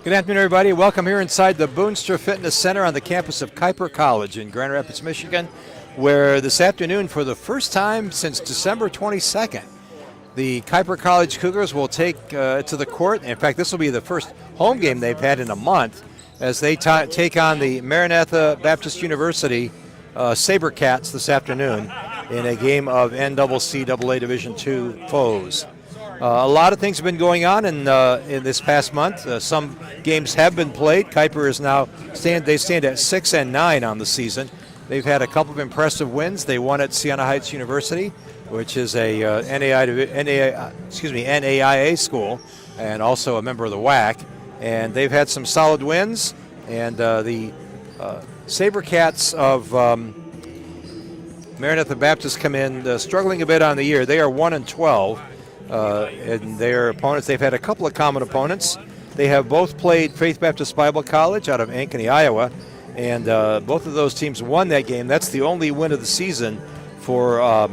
Good afternoon, everybody. Welcome here inside the Boonstra Fitness Center on the campus of Kuyper College in Grand Rapids, Michigan, where this afternoon, for the first time since December 22nd, the Kuyper College Cougars will take to the court. In fact, this will be the first home game they've had in a month as they take on the Maranatha Baptist University SaberCats this afternoon in a game of NCAA Division II foes. A lot of things have been going on in this past month. Some games have been played. Kuyper is now stand at 6-9 on the season. They've had a couple of impressive wins. They won at Siena Heights University, which is a NAIA school and also a member of the WAC. And they've had some solid wins. And the SaberCats of Maranatha Baptist come in struggling a bit on the year. They are 1-12. And their opponents, they've had a couple of common opponents. They have both played Faith Baptist Bible College out of Ankeny, Iowa, and both of those teams won that game. That's the only win of the season for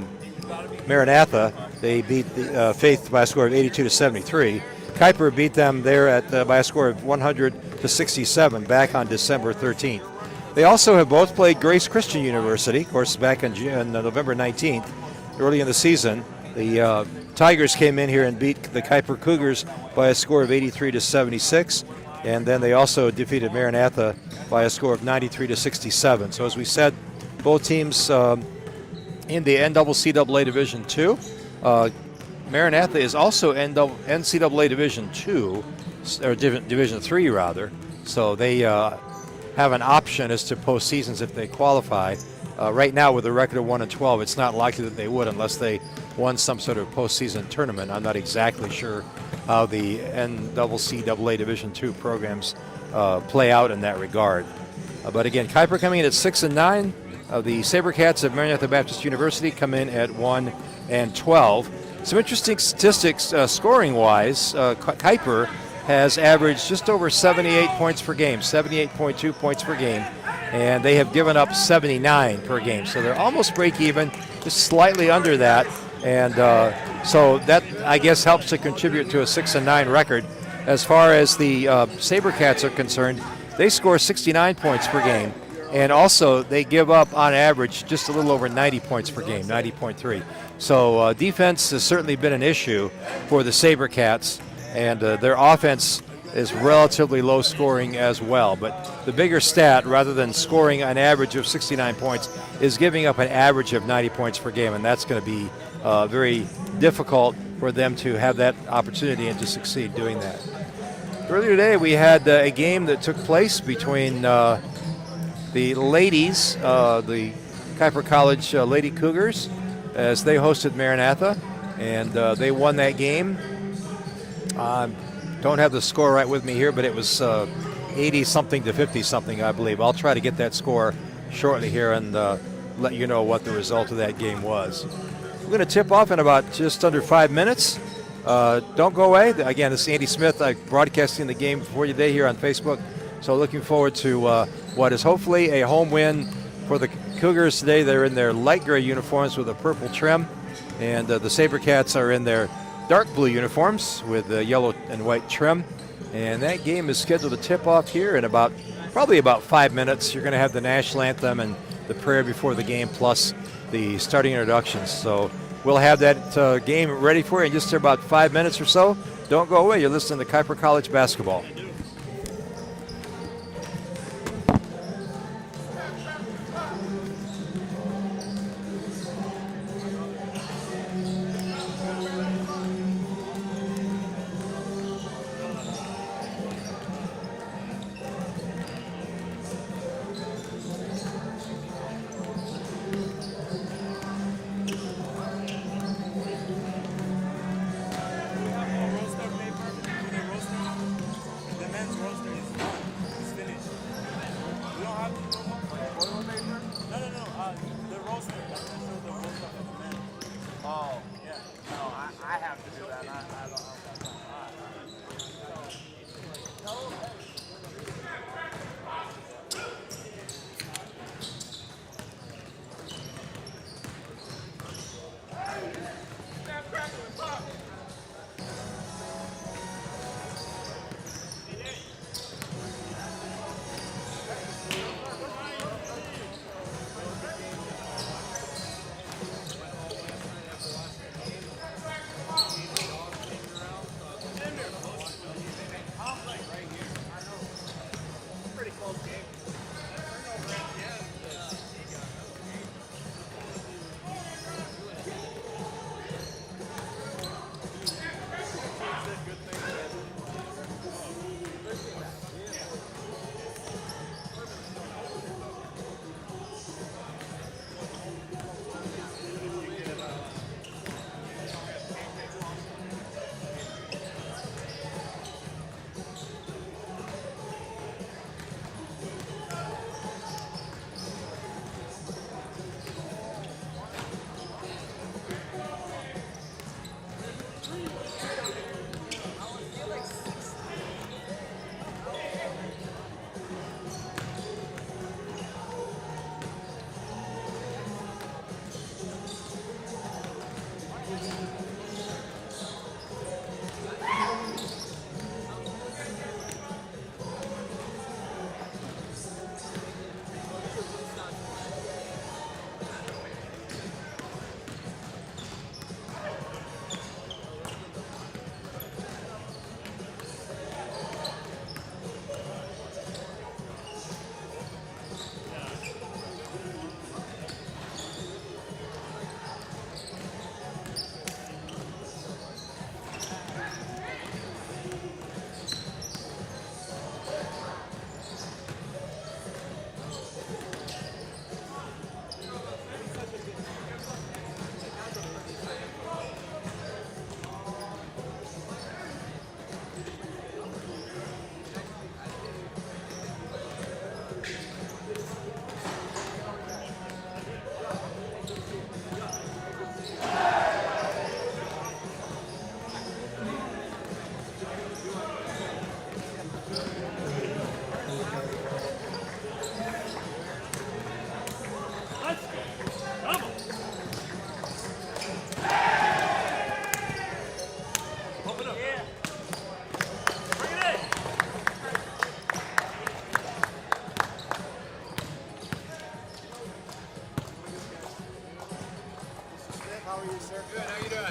Maranatha. They beat the, Faith by a score of 82-73. Kuyper beat them there by a score of 100-67 back on December 13th. They also have both played Grace Christian University, of course, back on November 19th, early in the season. The Tigers came in here and beat the Kuyper Cougars by a score of 83-76, and then they also defeated Maranatha by a score of 93-67. So as we said, both teams in the NCAA Division II. Maranatha is also NCAA Division II, or Division III rather. So they have an option as to postseasons if they qualify. Right now, with a record of 1-12, it's not likely that they would unless they won some sort of postseason tournament. I'm not exactly sure how the NCAA Division II programs play out in that regard. But again, Kuyper coming in at 6-9. The SaberCats of Maranatha Baptist University come in at 1-12. Some interesting statistics scoring-wise. Kuyper has averaged just over 78 points per game, 78.2 points per game, and they have given up 79 per game. So they're almost break even, just slightly under that. And so that, I guess, helps to contribute to a 6-9 record. As far as the SaberCats are concerned, they score 69 points per game. And also, they give up, on average, just a little over 90 points per game, 90.3. So defense has certainly been an issue for the SaberCats. And their offense is relatively low scoring as well. But the bigger stat, rather than scoring an average of 69 points, is giving up an average of 90 points per game. And that's going to be very difficult for them to have that opportunity and to succeed doing that. Earlier today, we had a game that took place between the ladies, the Kuyper College Lady Cougars, as they hosted Maranatha, and they won that game. Don't have the score right with me here, but it was 80-something to 50-something, I believe. I'll try to get that score shortly here and let you know what the result of that game was. We're going to tip off in about just under 5 minutes. Don't go away. Again, this is Andy Smith. I'm broadcasting the game for you today here on Facebook. So looking forward to what is hopefully a home win for the Cougars today. They're in their light gray uniforms with a purple trim, and the SaberCats are in their dark blue uniforms with the yellow and white trim. And that game is scheduled to tip off here in probably about 5 minutes. You're going to have the national anthem and the prayer before the game, plus the starting introductions. So we'll have that game ready for you in just about 5 minutes or so. Don't go away. You're listening to Kuyper College basketball.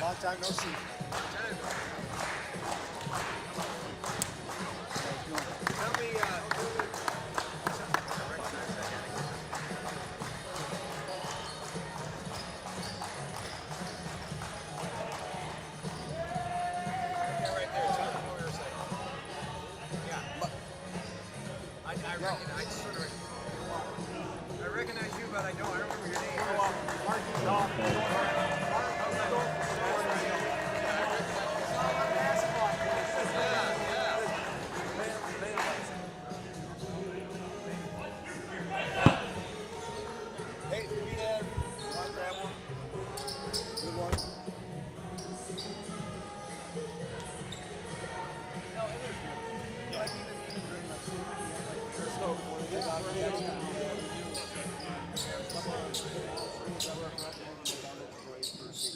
Long time no see. Tell me, right there. Tell me what you're saying. Yeah. I just sort of I recognize you, but I don't remember your name.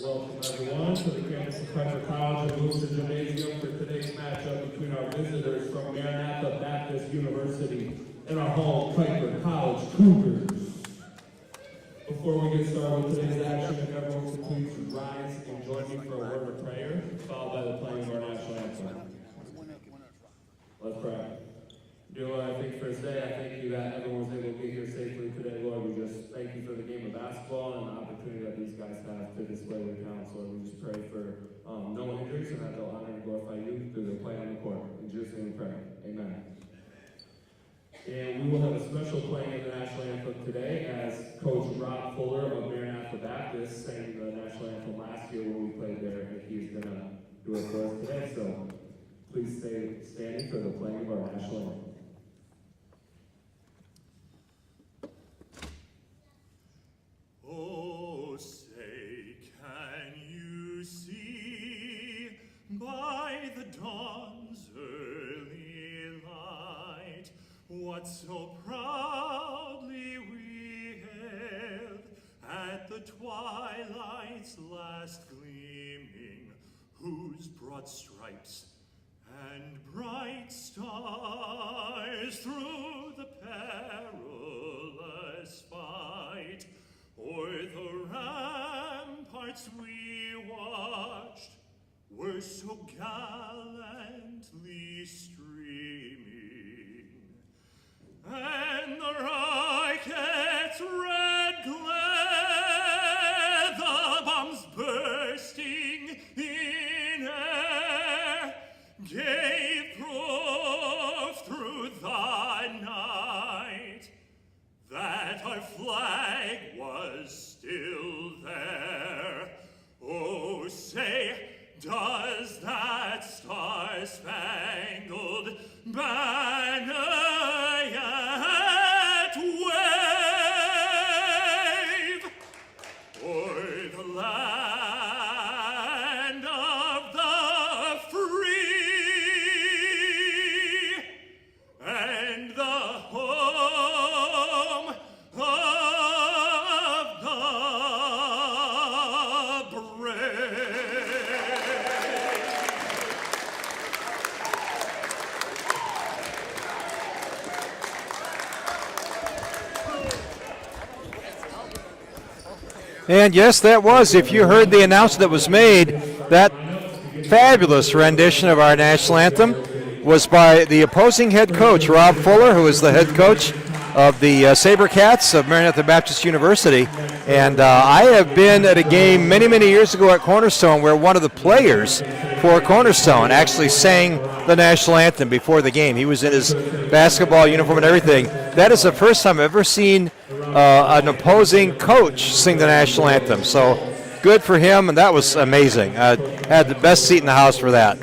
Welcome everyone to the campus of Kuyper College and Booster Gymnasium for today's matchup between our visitors from Maranatha Baptist University and our home Kuyper College Cougars. Before we get started with today's action, if everyone could please rise and join me for a word of prayer, followed by the playing of our national anthem. Let's pray. Dear Lord, I thank you for this day. I thank you that everyone was able to be here safely today, Lord. We just thank you for the game of basketball and the opportunity that these guys have to display their talents, Lord. We just pray for no injuries and that they'll honor and glorify you through their play on the court. In Jesus' name we pray. Amen. And we will have a special playing of the national anthem today as Coach Rob Fuller of Maranatha Baptist sang the national anthem last year when we played there, and he's going to do it for us today. So please stay standing for the playing of our national anthem. Oh, say, can you see by the dawn's early light what so proudly we hailed at the twilight's last gleaming, whose broad stripes and bright stars through the perilous fight o'er the ramparts we watched were so gallantly streaming. our flag was still there. Oh, say, does that star-spangled banner yet wave o'er the land of the free and the home of the brave? And yes, that was, if you heard the announcement that was made, that fabulous rendition of our national anthem was by the opposing head coach, Rob Fuller, who is the head coach of the Sabercats of Maranatha Baptist University. And I have been at a game many, many years ago at Cornerstone where one of the players for Cornerstone actually sang the national anthem before the game. He was in his basketball uniform and everything. That is the first time I've ever seen an opposing coach sing the national anthem. So good for him, and that was amazing. I had the best seat in the house for that.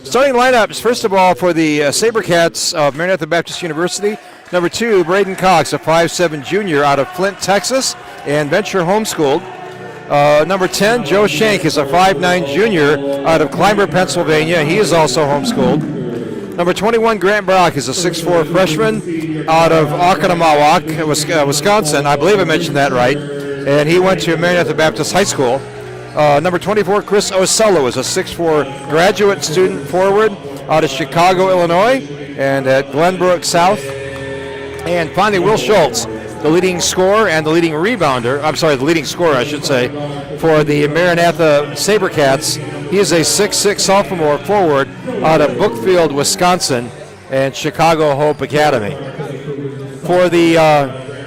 Starting lineups, first of all, for the Sabercats of Maranatha Baptist University. Number 2, Braden Cox, a 5'7" junior out of Flint, Texas, and venture homeschooled. Number 10, Joe Shank, is a 5'9" junior out of Kuyper, Pennsylvania. He is also homeschooled. Number 21, Grant Brock, is a 6'4" freshman out of Oconomowoc, Wisconsin. I believe I mentioned that right. And he went to Maranatha Baptist High School. Number 24, Chris Osello, is a 6'4" graduate student forward out of Chicago, Illinois, and at Glenbrook South. And finally, Will Schultz, the leading scorer and the leading rebounder, the leading scorer, I should say, for the Maranatha Sabercats. He is a 6'6" sophomore forward out of Brookfield, Wisconsin, and Chicago Hope Academy. For the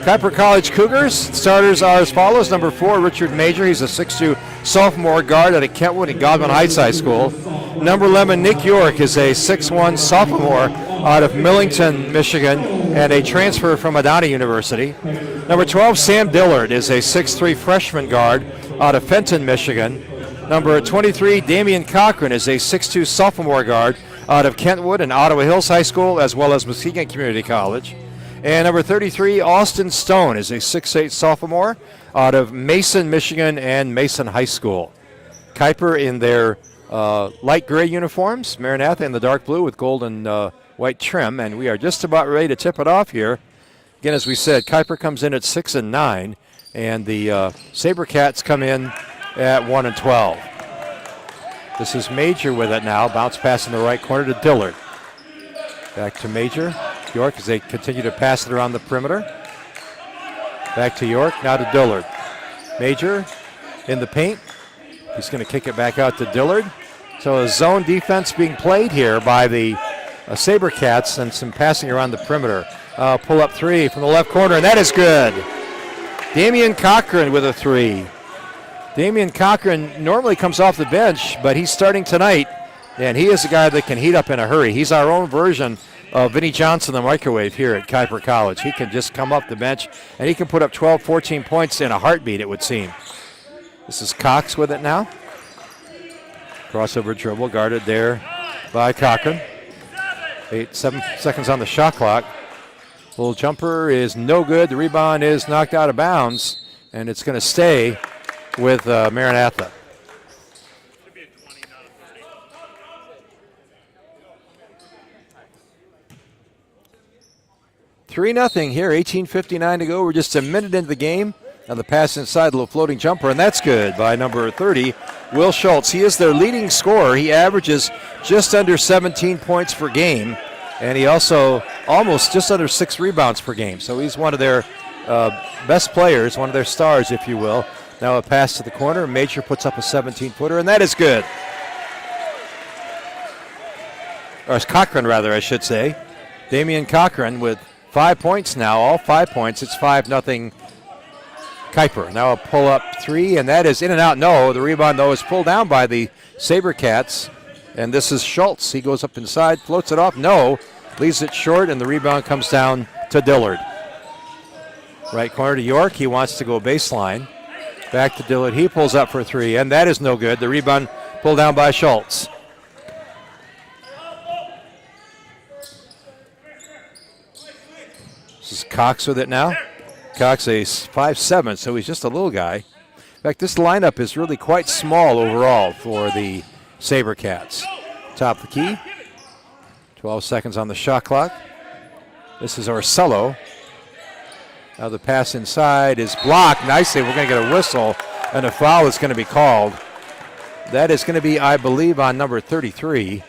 Kuyper College Cougars, starters are as follows. Number 4, Richard Major. He's a 6'2" sophomore guard out of Kentwood and Godwin Heights High School. Number 11, Nick York, is a 6'1" sophomore out of Millington, Michigan, and a transfer from Adana University. Number 12, Sam Dillard, is a 6'3" freshman guard out of Fenton, Michigan. Number 23, Damian Cochran, is a 6'2" sophomore guard out of Kentwood and Ottawa Hills High School, as well as Muskegon Community College. And number 33, Austin Stone, is a 6'8" sophomore out of Mason, Michigan, and Mason High School. Kuyper in their light gray uniforms, Maranatha in the dark blue with gold and white trim, and we are just about ready to tip it off here. Again, as we said, Kuyper comes in at 6-9, and the Sabercats come in at 1-12. This is Major with it now. Bounce pass in the right corner to Dillard. Back to Major. York as they continue to pass it around the perimeter. Back to York, now to Dillard. Major in the paint. He's going to kick it back out to Dillard. So a zone defense being played here by the Sabercats and some passing around the perimeter. Pull up 3 from the left corner, and that is good. Damian Cochran with a 3. Damian Cochran normally comes off the bench, but he's starting tonight, and he is a guy that can heat up in a hurry. He's our own version of Vinnie Johnson, the microwave, here at Kuyper College. He can just come off the bench, and he can put up 12, 14 points in a heartbeat, it would seem. This is Cox with it now. Crossover dribble guarded there by Cochran. 7 seconds on the shot clock. Little jumper is no good. The rebound is knocked out of bounds, and it's going to stay with Maranatha. 3-0 here, 18:59 to go. We're just a minute into the game. Now the pass inside, a little floating jumper, and that's good by number 30, Will Schultz. He is their leading scorer. He averages just under 17 points per game, and he also almost just under 6 rebounds per game. So he's one of their best players, one of their stars, if you will. Now a pass to the corner. Major puts up a 17-footer, and that is good. Or it's Cochran, rather, I should say. Damian Cochran with 5 points now, all 5 points. It's 5-0 Kuyper. Now a pull-up 3, and that is in and out. No, the rebound, though, is pulled down by the Sabercats, and this is Schultz. He goes up inside, floats it off. No, leaves it short, and the rebound comes down to Dillard. Right corner to York. He wants to go baseline. Back to Dillard. He pulls up for three, and that is no good. The rebound pulled down by Schultz. This is Cox with it now. Cox a 5'7", so he's just a little guy. In fact, this lineup is really quite small overall for the SaberCats. Top of the key. 12 seconds on the shot clock. This is Orsello. Now the pass inside is blocked nicely. We're going to get a whistle, and a foul is going to be called. That is going to be, I believe, on number 33.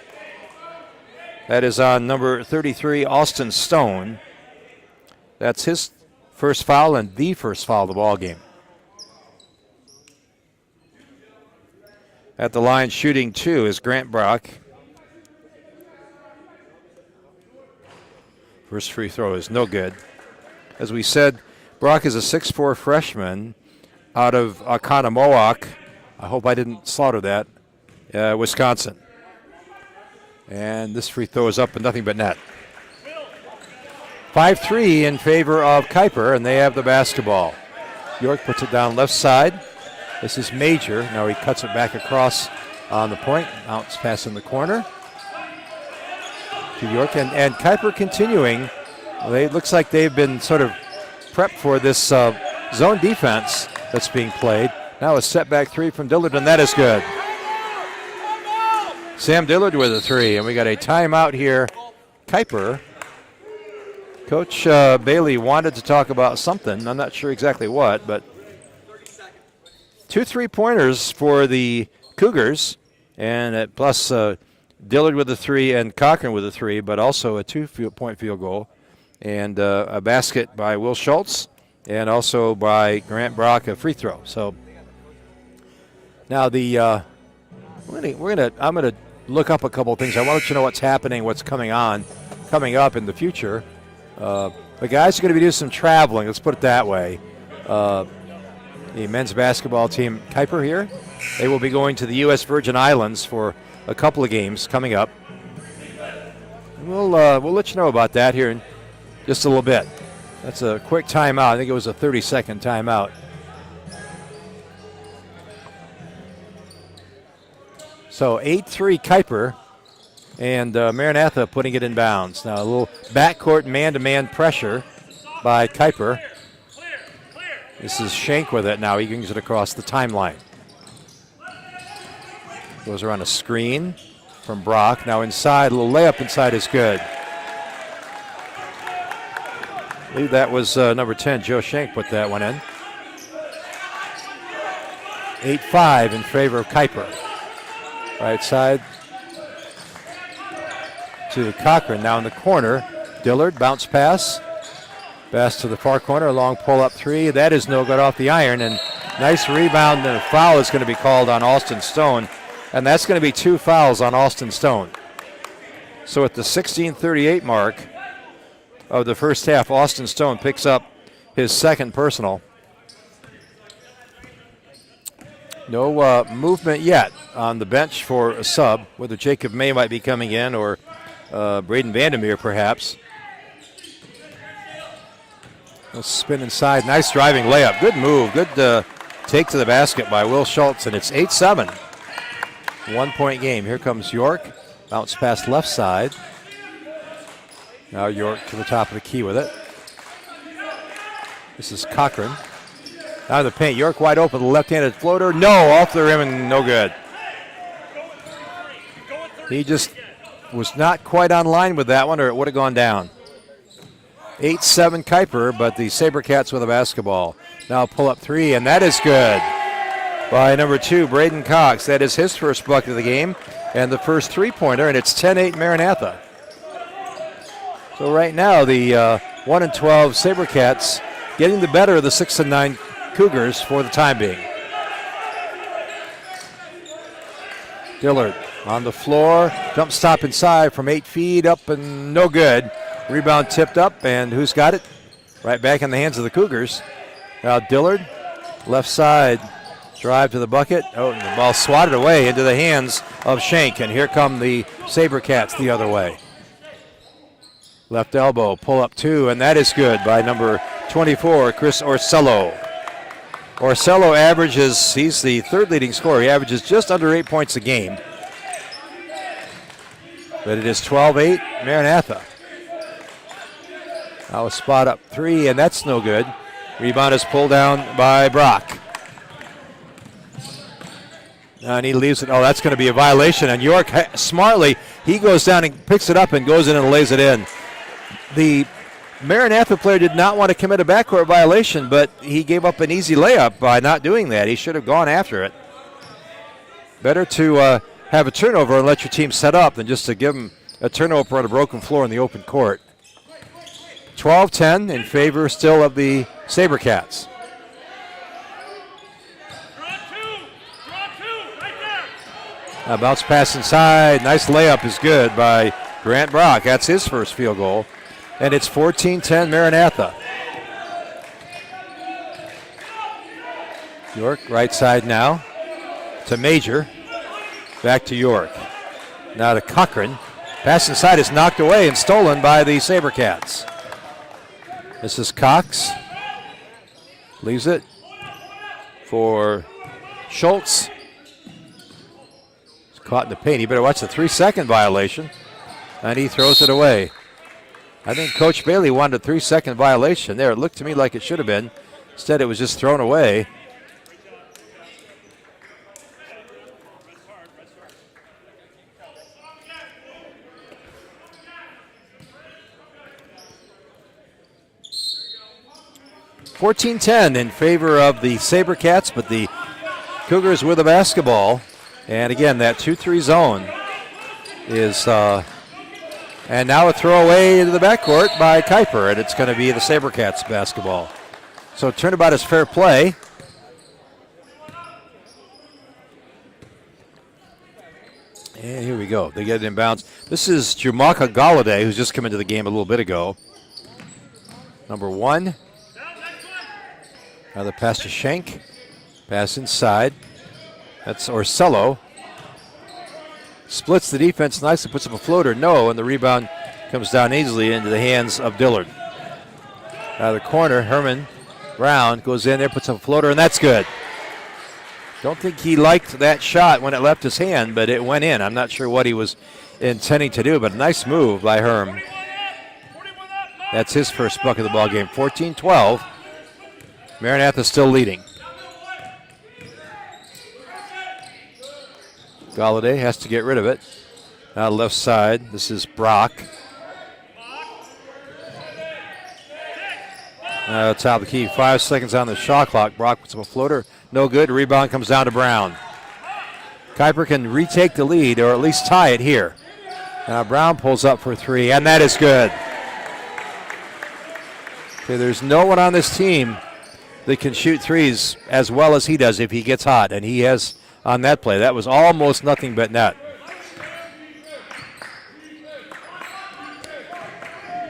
That is on number 33, Austin Stone. That's his first foul and the first foul of the ball game. At the line shooting two is Grant Brock. First free throw is no good. As we said, Brock is a 6'4" freshman out of Oconomowoc. I hope I didn't slaughter that. Wisconsin. And this free throw is up and nothing but net. 5-3 in favor of Kuyper, and they have the basketball. York puts it down left side. This is Major. Now he cuts it back across on the point. Bounce pass in the corner to York. And Kuyper continuing. It looks like they've been sort of prepped for this zone defense that's being played. Now a setback three from Dillard, and that is good. Sam Dillard with a three, and we got a timeout here. Kuyper. Coach Bailey wanted to talk about something. I'm not sure exactly what, but 2 3-pointers for the Cougars, and plus Dillard with a three and Cochran with a three, but also a 2-point field goal, and a basket by Will Schultz, and also by Grant Brock, a free throw. So now I'm gonna look up a couple of things. I want to let you know what's happening, what's coming up in the future. The guys are going to be doing some traveling, let's put it that way. The men's basketball team, Kuyper here, they will be going to the U.S. Virgin Islands for a couple of games coming up. We'll let you know about that here in just a little bit. That's a quick timeout. I think it was a 30-second timeout. So 8-3 Kuyper. And Maranatha putting it in bounds. Now a little backcourt man-to-man pressure by Kuyper. This is Shank with it now. He brings it across the timeline. Goes around a screen from Brock. Now inside, a little layup inside is good. I believe that was number 10, Joe Shank put that one in. 8-5 in favor of Kuyper. Right side to Cochran. Now in the corner, Dillard, bounce pass. Pass to the far corner, a long pull-up three. That is no good off the iron, and nice rebound, and a foul is going to be called on Austin Stone, and that's going to be 2 fouls on Austin Stone. So at the 16:38 mark of the first half, Austin Stone picks up his second personal. No movement yet on the bench for a sub, whether Jacob May might be coming in or Braden Vandermeer, perhaps. Let's spin inside. Nice driving layup. Good move. Good take to the basket by Will Schultz, and it's 8-7. 1-point game. Here comes York. Bounce pass left side. Now York to the top of the key with it. This is Cochran. Out of the paint. York wide open. The left-handed floater. No, off the rim and no good. He just was not quite on line with that one, or it would have gone down. 8-7 Kuyper, but the SaberCats with a basketball. Now pull up three, and that is good by number 2, Braden Cox. That is his first bucket of the game and the first three-pointer, and it's 10-8 Maranatha. So right now the 1-12 SaberCats getting the better of the 6-9 Cougars for the time being. Dillard on the floor, jump stop inside from 8 feet, up and no good. Rebound tipped up, and who's got it? Right back in the hands of the Cougars. Now Dillard, left side, drive to the bucket. Oh, and the ball swatted away into the hands of Shank, and here come the SaberCats the other way. Left elbow, pull up 2, and that is good by number 24, Chris Orsello. Orsello averages, he's the third leading scorer. He averages just under 8 points a game. But it is 12-8, Maranatha. Now a spot up 3, and that's no good. Rebound is pulled down by Brock. And he leaves it. Oh, that's going to be a violation. And York, smartly, he goes down and picks it up and goes in and lays it in. The Maranatha player did not want to commit a backcourt violation, but he gave up an easy layup by not doing that. He should have gone after it. Better to have a turnover and let your team set up than just to give them a turnover on a broken floor in the open court. 12-10 in favor still of the SaberCats. A bounce pass inside. Nice layup is good by Grant Brock. That's his first field goal. And it's 14-10 Maranatha. York right side now to Major. Back to York. Now to Cochran. Pass inside is knocked away and stolen by the SaberCats. This is Cox. Leaves it for Schultz. He's caught in the paint. He better watch the 3-second violation. And he throws it away. I think Coach Bailey wanted a 3-second violation there. It looked to me like it should have been. Instead, it was just thrown away. (14-10) in favor of the SaberCats, but the Cougars with the basketball. And again, that 2-3 zone is... and now a throwaway into the backcourt by Kuyper, and it's going to be the SaberCats basketball. So turnabout is fair play. And here we go. They get it in bounds. This is Jumaka Galladay, who's just come into the game a little bit ago. Number 1. Now the pass to Schenk. Pass inside. That's Orsello. Splits the defense nicely, puts up a floater. No, and the rebound comes down easily into the hands of Dillard. Out of the corner, Herman Brown goes in there, puts up a floater, and that's good. Don't think he liked that shot when it left his hand, but it went in. I'm not sure what he was intending to do, but a nice move by Herm. That's his first bucket of the ball game. 14-12. Maranatha still leading. Galladay has to get rid of it. Now left side, this is Brock. Top of the key, 5 seconds on the shot clock. Brock puts up a floater, no good. Rebound comes down to Brown. Kuyper can retake the lead or at least tie it here. Now Brown pulls up for 3, and that is good. Okay, there's no one on this team that can shoot threes as well as he does if he gets hot, and he has on that play. That was almost nothing but net.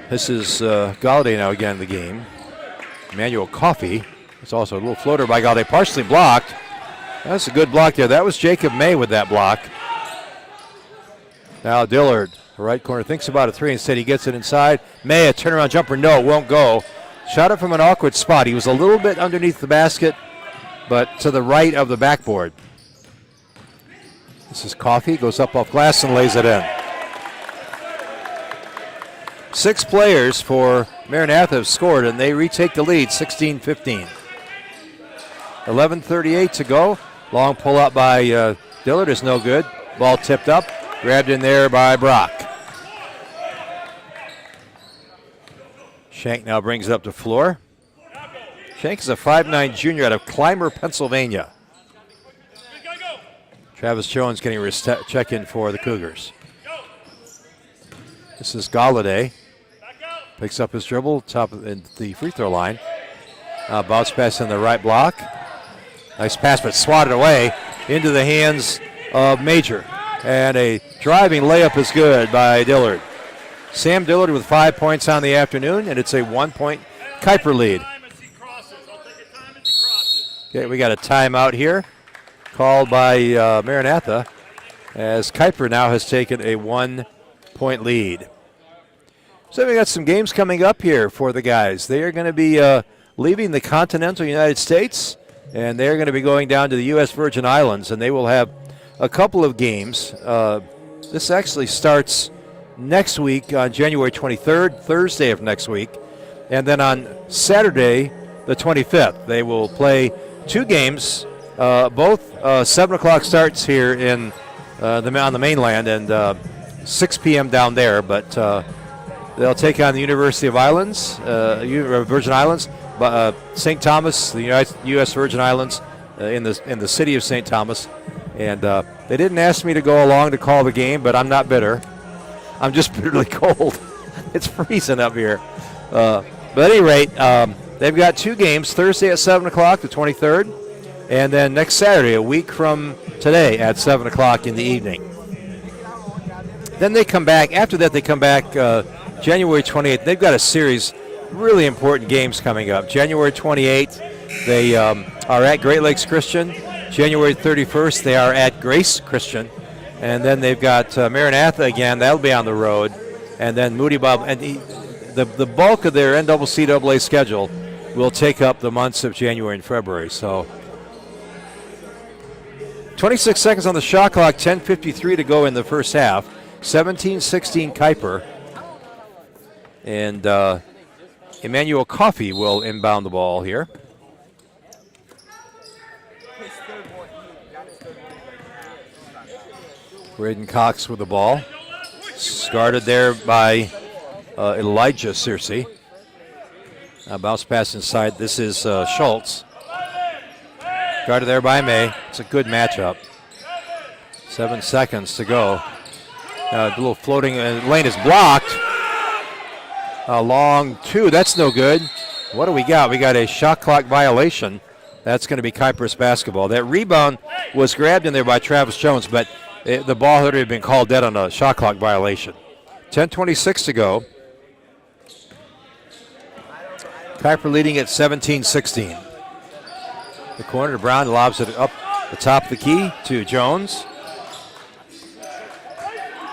This is Galladay now again in the game. Emmanuel Coffey. It's also a little floater by Galladay, partially blocked. That's a good block there. That was Jacob May with that block. Now Dillard, the right corner, thinks about a 3. Instead he gets it inside. May, a turnaround jumper. No, won't go. Shot it from an awkward spot. He was a little bit underneath the basket, but to the right of the backboard. This is Coffey, goes up off glass and lays it in. 6 players for Maranatha have scored, and they retake the lead, 16-15. 11:38 to go. Long pull up by Dillard is no good. Ball tipped up, grabbed in there by Brock. Schenk now brings it up to floor. Schenk is a 5'9 junior out of Clymer, Pennsylvania. Travis Jones getting a check in for the Cougars. This is Galladay. Picks up his dribble, top of the free throw line. Bounce pass in the right block. Nice pass, but swatted away into the hands of Major. And a driving layup is good by Dillard. Sam Dillard with 5 points on the afternoon, and it's a 1-point Kuyper lead. Okay, we got a timeout here called by Maranatha as Kuyper now has taken a 1-point lead. So we got some games coming up here for the guys. They are going to be leaving the continental United States, and they're going to be going down to the U.S. Virgin Islands, and they will have a couple of games. This actually starts next week on January 23rd, Thursday of next week, and then on Saturday, the 25th, they will play 2 games, both 7 o'clock starts here in on the mainland and 6 p.m. down there, but they'll take on the University of Islands, Virgin Islands, St. Thomas, the U.S. Virgin Islands, in the city of St. Thomas. And they didn't ask me to go along to call the game, but I'm not bitter. I'm just bitterly cold. It's freezing up here. But at any rate, they've got 2 games, Thursday at 7 o'clock, the 23rd, and then next Saturday, a week from today, at 7 o'clock in the evening. Then they come back. After that, they come back January 28th. They've got a series really important games coming up. January 28th, they are at Great Lakes Christian. January 31st, they are at Grace Christian. And then they've got Maranatha again. That'll be on the road. And then Moody Bob. And the bulk of their NCAA schedule will take up the months of January and February. So 26 seconds on the shot clock, 10:53 to go in the first half. 17-16 Kuyper. And Emmanuel Coffey will inbound the ball here. Braden Cox with the ball. Guarded there by Elijah Searcy. Bounce pass inside. This is Schultz. Guarded there by May. It's a good matchup. 7 seconds to go. A little floating. Lane is blocked. A long 2. That's no good. What do we got? We got a shot clock violation. That's going to be Kuyper's basketball. That rebound was grabbed in there by Travis Jones, but the ball had already been called dead on a shot clock violation. 10:26 to go. Kuyper leading at 17-16. The corner to Brown, lobs it up the top of the key to Jones.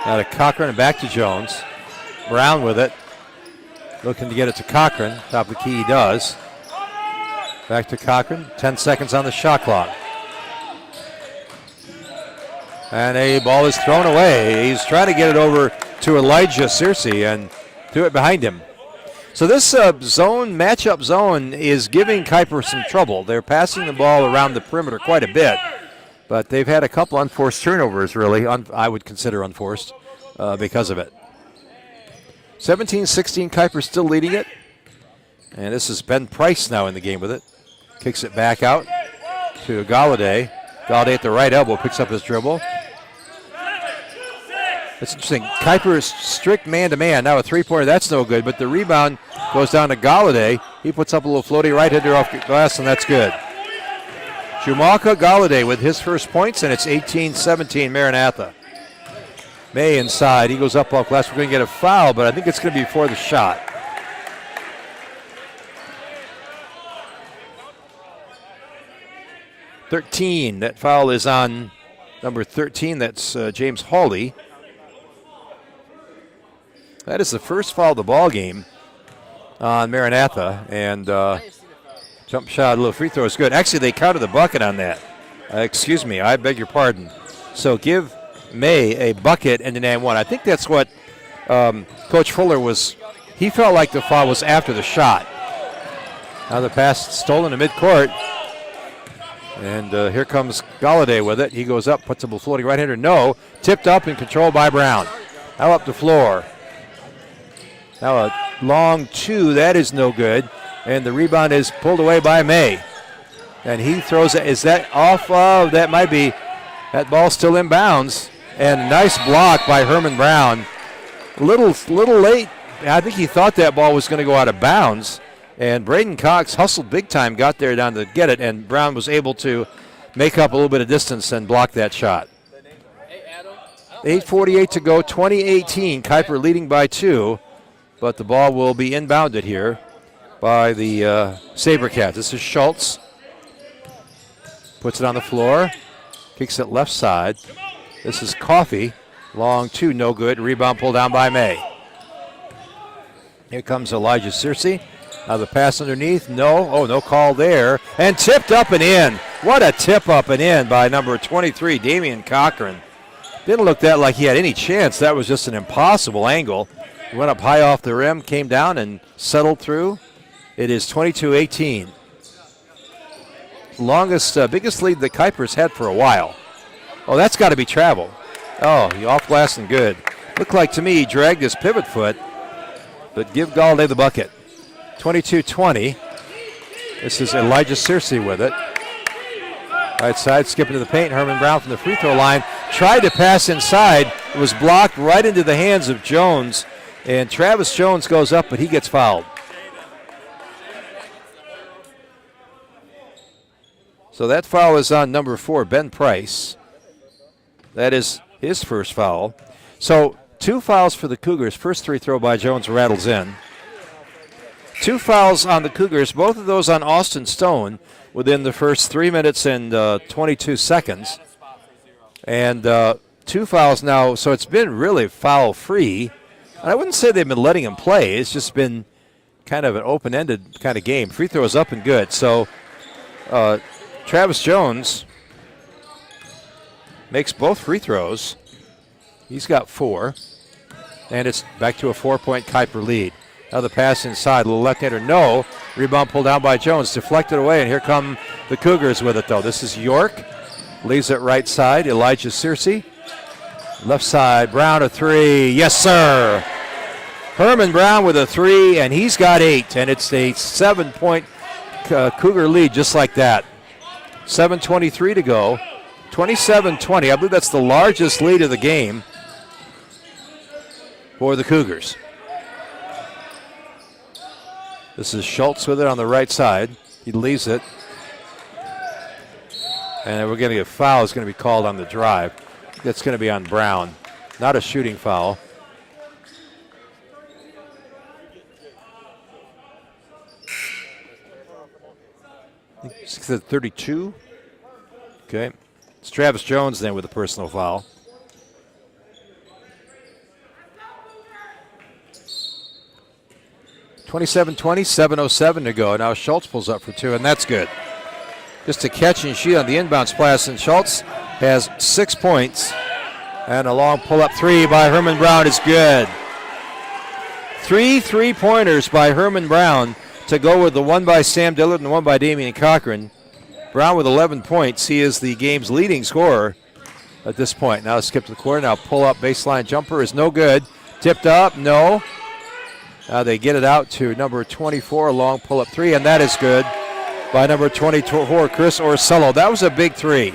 Now to Cochran and back to Jones. Brown with it. Looking to get it to Cochran. Top of the key he does. Back to Cochran. 10 seconds on the shot clock. And a ball is thrown away. He's trying to get it over to Elijah Searcy and threw it behind him. So this matchup zone is giving Kuyper some trouble. They're passing the ball around the perimeter quite a bit, but they've had a couple unforced turnovers, really. I would consider unforced because of it. 17-16, Kuyper still leading it. And this is Ben Price now in the game with it. Kicks it back out to Galladay. Galladay at the right elbow picks up his dribble. It's interesting. Kuyper is strict man-to-man. Now a three-pointer, that's no good, but the rebound goes down to Galladay. He puts up a little floaty right-hander off the glass, and that's good. Jumalka Galladay with his first points, and it's 18-17 Maranatha. May inside. He goes up off glass. We're going to get a foul, but I think it's going to be before the shot. .13. That foul is on number 13. That's James Hawley. That is the first foul of the ball game on Maranatha. And jump shot, a little free throw is good. Actually, they counted the bucket on that. Excuse me, I beg your pardon. So give May a bucket and an and one. I think that's what Coach Fuller was. He felt like the foul was after the shot. Now the pass stolen to midcourt. And here comes Galladay with it. He goes up, puts up a floating right-hander. No. Tipped up and controlled by Brown. Now up the floor. Now a long 2. That is no good. And the rebound is pulled away by May. And he throws it. Is that off of? That might be. That ball still in bounds. And a nice block by Herman Brown. A little late. I think he thought that ball was going to go out of bounds. And Braden Cox hustled big time, got there down to get it, and Brown was able to make up a little bit of distance and block that shot. 8:48 to go, 20-18. Kuyper leading by 2, but the ball will be inbounded here by the SaberCats. This is Schultz. Puts it on the floor, kicks it left side. This is Coffey. Long 2, no good. Rebound pulled down by May. Here comes Elijah Searcy. Now the pass underneath, no. Oh, no call there. And tipped up and in. What a tip up and in by number 23, Damian Cochran. Didn't look that like he had any chance. That was just an impossible angle. He went up high off the rim, came down and settled through. It is 22-18. Longest, biggest lead the Kuypers had for a while. Oh, that's got to be travel. Oh, he off glass and good. Looked like to me he dragged his pivot foot, but give Galladay the bucket. 22-20. This is Elijah Searcy with it. Right side, skipping to the paint. Herman Brown from the free throw line. Tried to pass inside. It was blocked right into the hands of Jones. And Travis Jones goes up, but he gets fouled. So that foul is on number 4, Ben Price. That is his first foul. So 2 fouls for the Cougars. First free throw by Jones rattles in. 2 fouls on the Cougars, both of those on Austin Stone within the first 3 minutes and 22 seconds. And 2 fouls now, so it's been really foul-free. And I wouldn't say they've been letting him play. It's just been kind of an open-ended kind of game. Free throw is up and good. So Travis Jones makes both free throws. He's got 4. And it's back to a 4-point Kuyper lead. Now the pass inside, a little left-hander, no. Rebound pulled down by Jones, deflected away, and here come the Cougars with it, though. This is York, leaves it right side, Elijah Searcy. Left side, Brown a 3, yes sir. Herman Brown with a 3, and he's got 8, and it's a 7-point Cougar lead just like that. 7:23 to go, 27-20. I believe that's the largest lead of the game for the Cougars. This is Schultz with it on the right side. He leaves it. And we're going to get a foul. It's going to be called on the drive. That's going to be on Brown. Not a shooting foul. I think it's 32. Okay. It's Travis Jones then with a personal foul. (27-20), 7:07 to go. Now Schultz pulls up for 2, and that's good. Just a catch and shoot on the inbound splash, and Schultz has 6 points. And a long pull-up 3 by Herman Brown is good. 3 3-pointers by Herman Brown to go with the one by Sam Dillard and the one by Damian Cochran. Brown with 11 points. He is the game's leading scorer at this point. Now skip to the corner. Now pull-up baseline jumper is no good. Tipped up, no. Now they get it out to number 24, a long pull-up 3, and that is good by number 24, Chris Orsello. That was a big 3.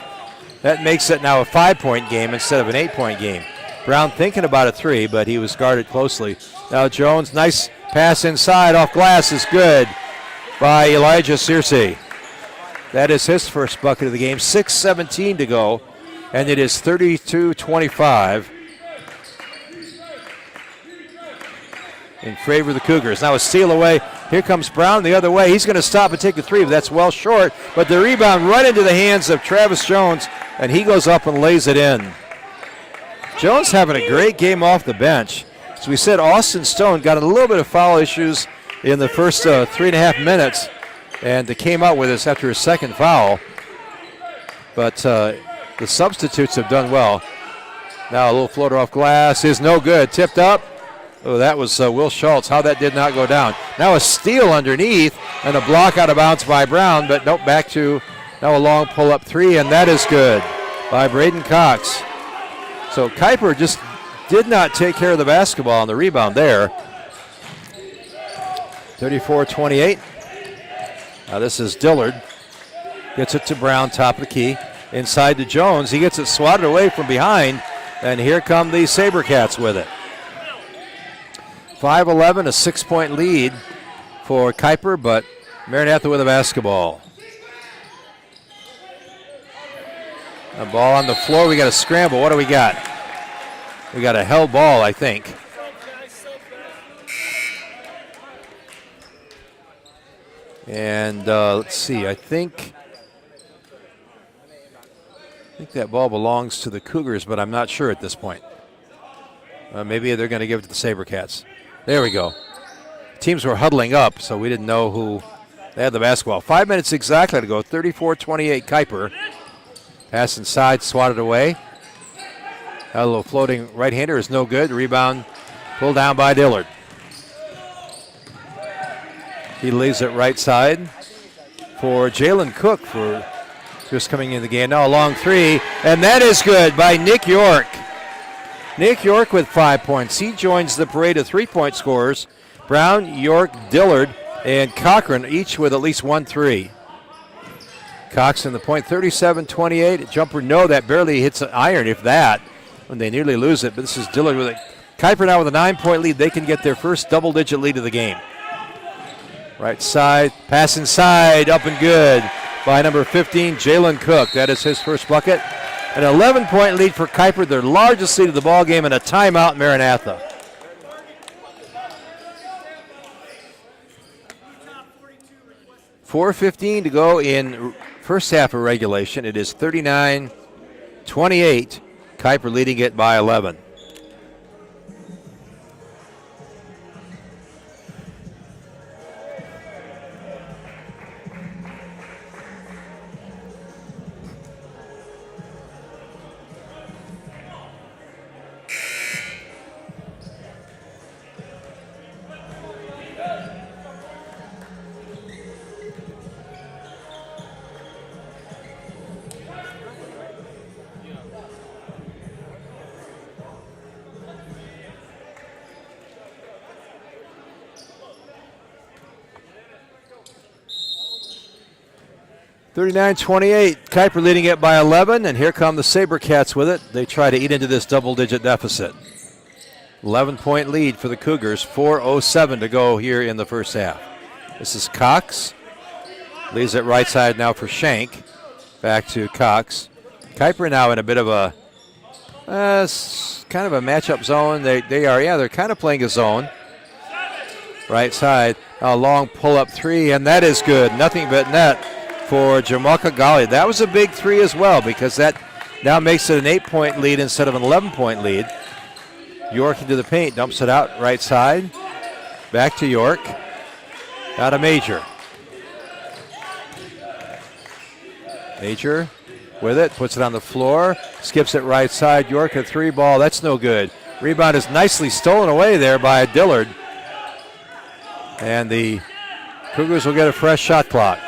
That makes it now a 5-point game instead of an 8-point game. Brown thinking about a 3, but he was guarded closely. Now Jones, nice pass inside off glass is good by Elijah Searcy. That is his first bucket of the game. 6:17 to go, and it is 32-25. In favor of the Cougars. Now a steal away. Here comes Brown the other way. He's going to stop and take a 3, but that's well short. But the rebound right into the hands of Travis Jones, and he goes up and lays it in. Jones having a great game off the bench. As we said, Austin Stone got a little bit of foul issues in the first 3.5 minutes, and they came out with us after his second foul. But the substitutes have done well. Now a little floater off glass is no good. Tipped up. Oh, that was Will Schultz. How that did not go down. Now a steal underneath and a block out of bounds by Brown, but nope, back to now a long pull-up 3, and that is good by Braden Cox. So Kuyper just did not take care of the basketball on the rebound there. 34-28. Now this is Dillard. Gets it to Brown, top of the key. Inside to Jones. He gets it swatted away from behind, and here come the SaberCats with it. 5-11, a 6-point lead for Kuyper, but Maranatha with a basketball. A ball on the floor. We got a scramble. What do we got? We got a held ball, I think. And let's see. I think that ball belongs to the Cougars, but I'm not sure at this point. Maybe they're going to give it to the SaberCats. There we go. teams were huddling up, so we didn't know who they had the basketball. 5 minutes exactly to go. 34-28 Kuyper. Pass inside, swatted away. A little floating right-hander is no good. Rebound pulled down by Dillard. He leaves it right side for Jalen Cook for just coming in the game. Now a long three, and that is good by Nick York. Nick York with 5 points. He joins the parade of three-point scorers. Brown, York, Dillard, and Cochran, each with at least 1 3. Cox in the point, 37-28. Jumper, no, that barely hits an iron, if that, when they nearly lose it. But this is Dillard with it. Kuyper now with a 9-point lead. They can get their first double-digit lead of the game. Right side, pass inside, up and good by number 15, Jalen Cook. That is his first bucket. An 11-point lead for Kuyper, their largest lead of the ball game, and a timeout, Maranatha. .4:15 to go in first half of regulation. It is 39-28. Kuyper leading it by 11. .39-28, Kuyper leading it by 11, and here come the SaberCats with it. They try to eat into this double-digit deficit. 11-point lead for the Cougars, 4:07 to go here in the first half. This is Cox. Leaves it right side now for Shank. Back to Cox. Kuyper now in a bit of a kind of a matchup zone. They're kind of playing a zone. Right side, a long pull-up three, and that is good. Nothing but net for Jamaica Gali. That was a big three as well, because that now makes it an 8-point lead instead of an 11-point lead. York into the paint, dumps it out right side. Back to York. Out of Major. Major with it, puts it on the floor, skips it right side. York a three ball, that's no good. Rebound is nicely stolen away there by Dillard. And the Cougars will get a fresh shot clock.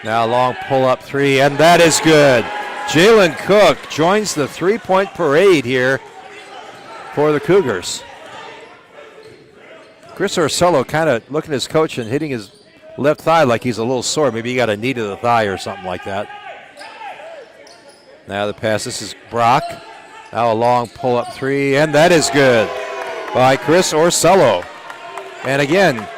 Now a long pull-up three, and that is good. Jalen Cook joins the three-point parade here for the Cougars. Chris Orsello kind of looking at his coach and hitting his left thigh like he's a little sore. Maybe he got a knee to the thigh or something like that. Now the pass, this is Brock. Now a long pull-up three, and that is good by Chris Orsello. And again,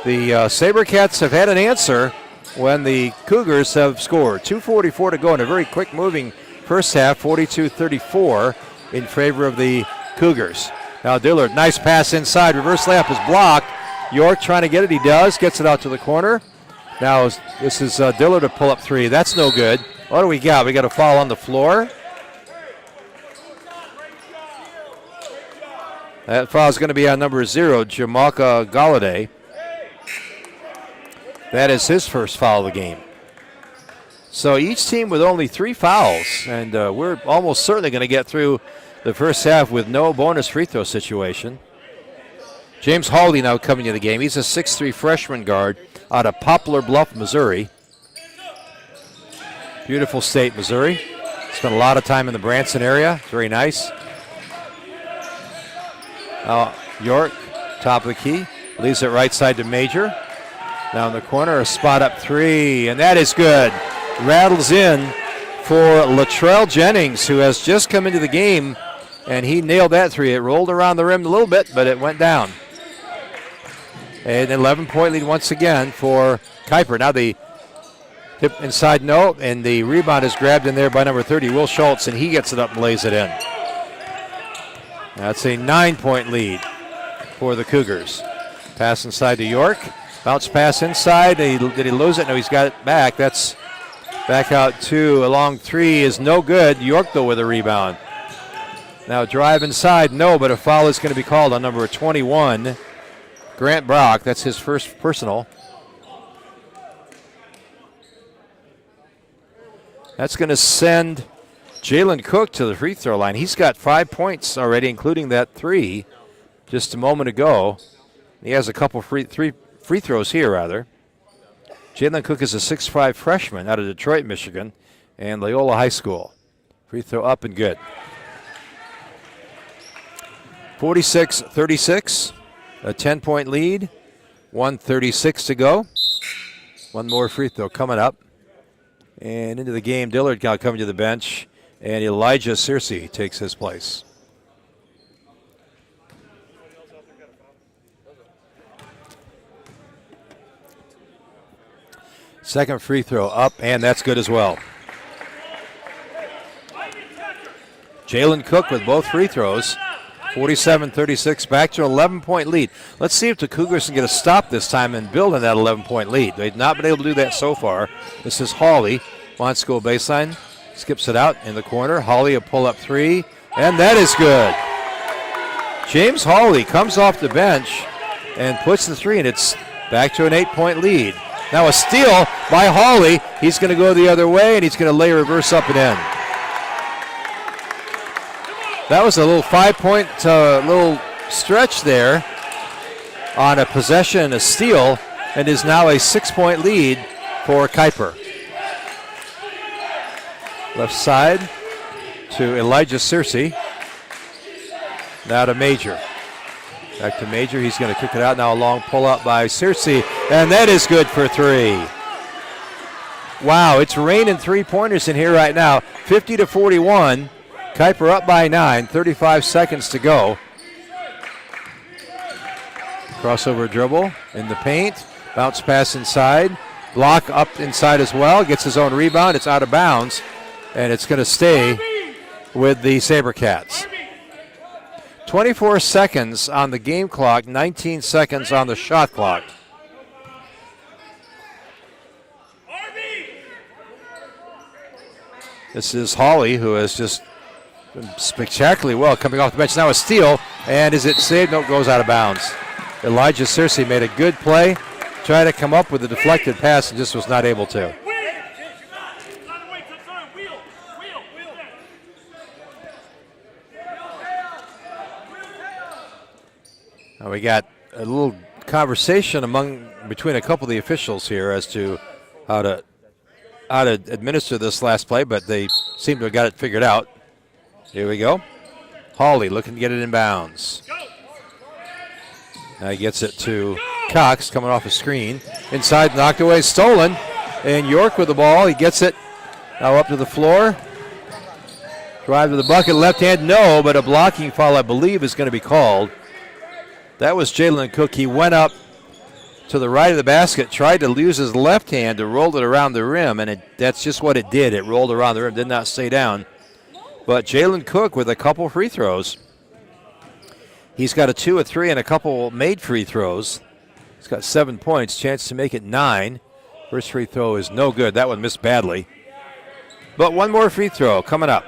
the SaberCats have had an answer when the Cougars have scored. 2:44 to go in a very quick-moving first half, 42-34 in favor of the Cougars. Now Dillard, nice pass inside. Reverse layup is blocked. York trying to get it. He does. Gets it out to the corner. Now this is Dillard to pull up three. That's no good. What do we got? We got a foul on the floor. That foul is going to be on number 0, Jamaica Galladay. That is his first foul of the game. So each team with only 3 fouls, and we're almost certainly going to get through the first half with no bonus free throw situation. James Hawley now coming to the game. He's a 6'3" freshman guard out of Poplar Bluff, Missouri. Beautiful state, Missouri. Spent a lot of time in the Branson area. Very nice. York, top of the key, leaves it right side to Major. Now in the corner, a spot up three, and that is good. Rattles in for Latrell Jennings, who has just come into the game, and he nailed that three. It rolled around the rim a little bit, but it went down. An 11-point lead once again for Kuyper. Now the tip inside, no, and the rebound is grabbed in there by number 30, Will Schultz, and he gets it up and lays it in. That's a 9-point lead for the Cougars. Pass inside to York. Bounce pass inside. Did he lose it? No, he's got it back. That's back out two. A long three is no good. York, though, with a rebound. Now drive inside, no, but a foul is going to be called on number 21, Grant Brock. That's his first personal. That's going to send Jalen Cook to the free throw line. He's got 5 points already, including that 3 just a moment ago. He has a couple free throws here, rather. Jalen Cook is a 6'5 freshman out of Detroit, Michigan, and Loyola High School. Free throw up and good. 46-36, a 10-point lead, 1:36 to go. One more free throw coming up. And into the game, Dillard now coming to the bench, and Elijah Searcy takes his place. Second free throw up, and that's good as well. Jalen Cook with both free throws. 47-36, back to an 11-point lead. Let's see if the Cougars can get a stop this time and build on that 11-point lead. They've not been able to do that so far. This is Hawley. Wants to go baseline. Skips it out in the corner. Hawley a pull-up 3, and that is good. James Hawley comes off the bench and puts the 3, and it's back to an 8-point lead. Now a steal by Hawley. He's going to go the other way, and he's going to lay reverse up and in. That was a little 5-point little stretch there on a possession, a steal, and is now a 6-point lead for Kuyper. Left side to Elijah Searcy. Now to Major. Back to Major. He's going to kick it out. Now a long pull-up by Searcy, and that is good for 3. Wow, it's raining three-pointers in here right now. 50-41. Kuyper up by 9, 35 seconds to go. Crossover dribble in the paint. Bounce pass inside. Block up inside as well. Gets his own rebound. It's out of bounds. And it's going to stay with the SaberCats. 24 seconds on the game clock. 19 seconds on the shot clock. This is Hawley, who has just spectacularly well coming off the bench. Now a steal, and is it saved? No, it goes out of bounds. Elijah Searcy made a good play, tried to come up with a deflected pass and just was not able to. Now we got a little conversation between a couple of the officials here as to how to administer this last play, but they seem to have got it figured out. Here we go. Hawley looking to get it in bounds. Now he gets it to Cox coming off a screen. Inside, knocked away, stolen. And York with the ball. He gets it now up to the floor. Drive to the bucket. Left hand, no, but a blocking foul, I believe, is going to be called. That was Jalen Cook. He went up to the right of the basket, tried to use his left hand to roll it around the rim, and that's just what it did. It rolled around the rim, did not stay down. But Jalen Cook with a couple free throws. He's got a 2, a 3, and a couple made free throws. He's got 7 points, chance to make it 9. First free throw is no good. That one missed badly. But one more free throw coming up.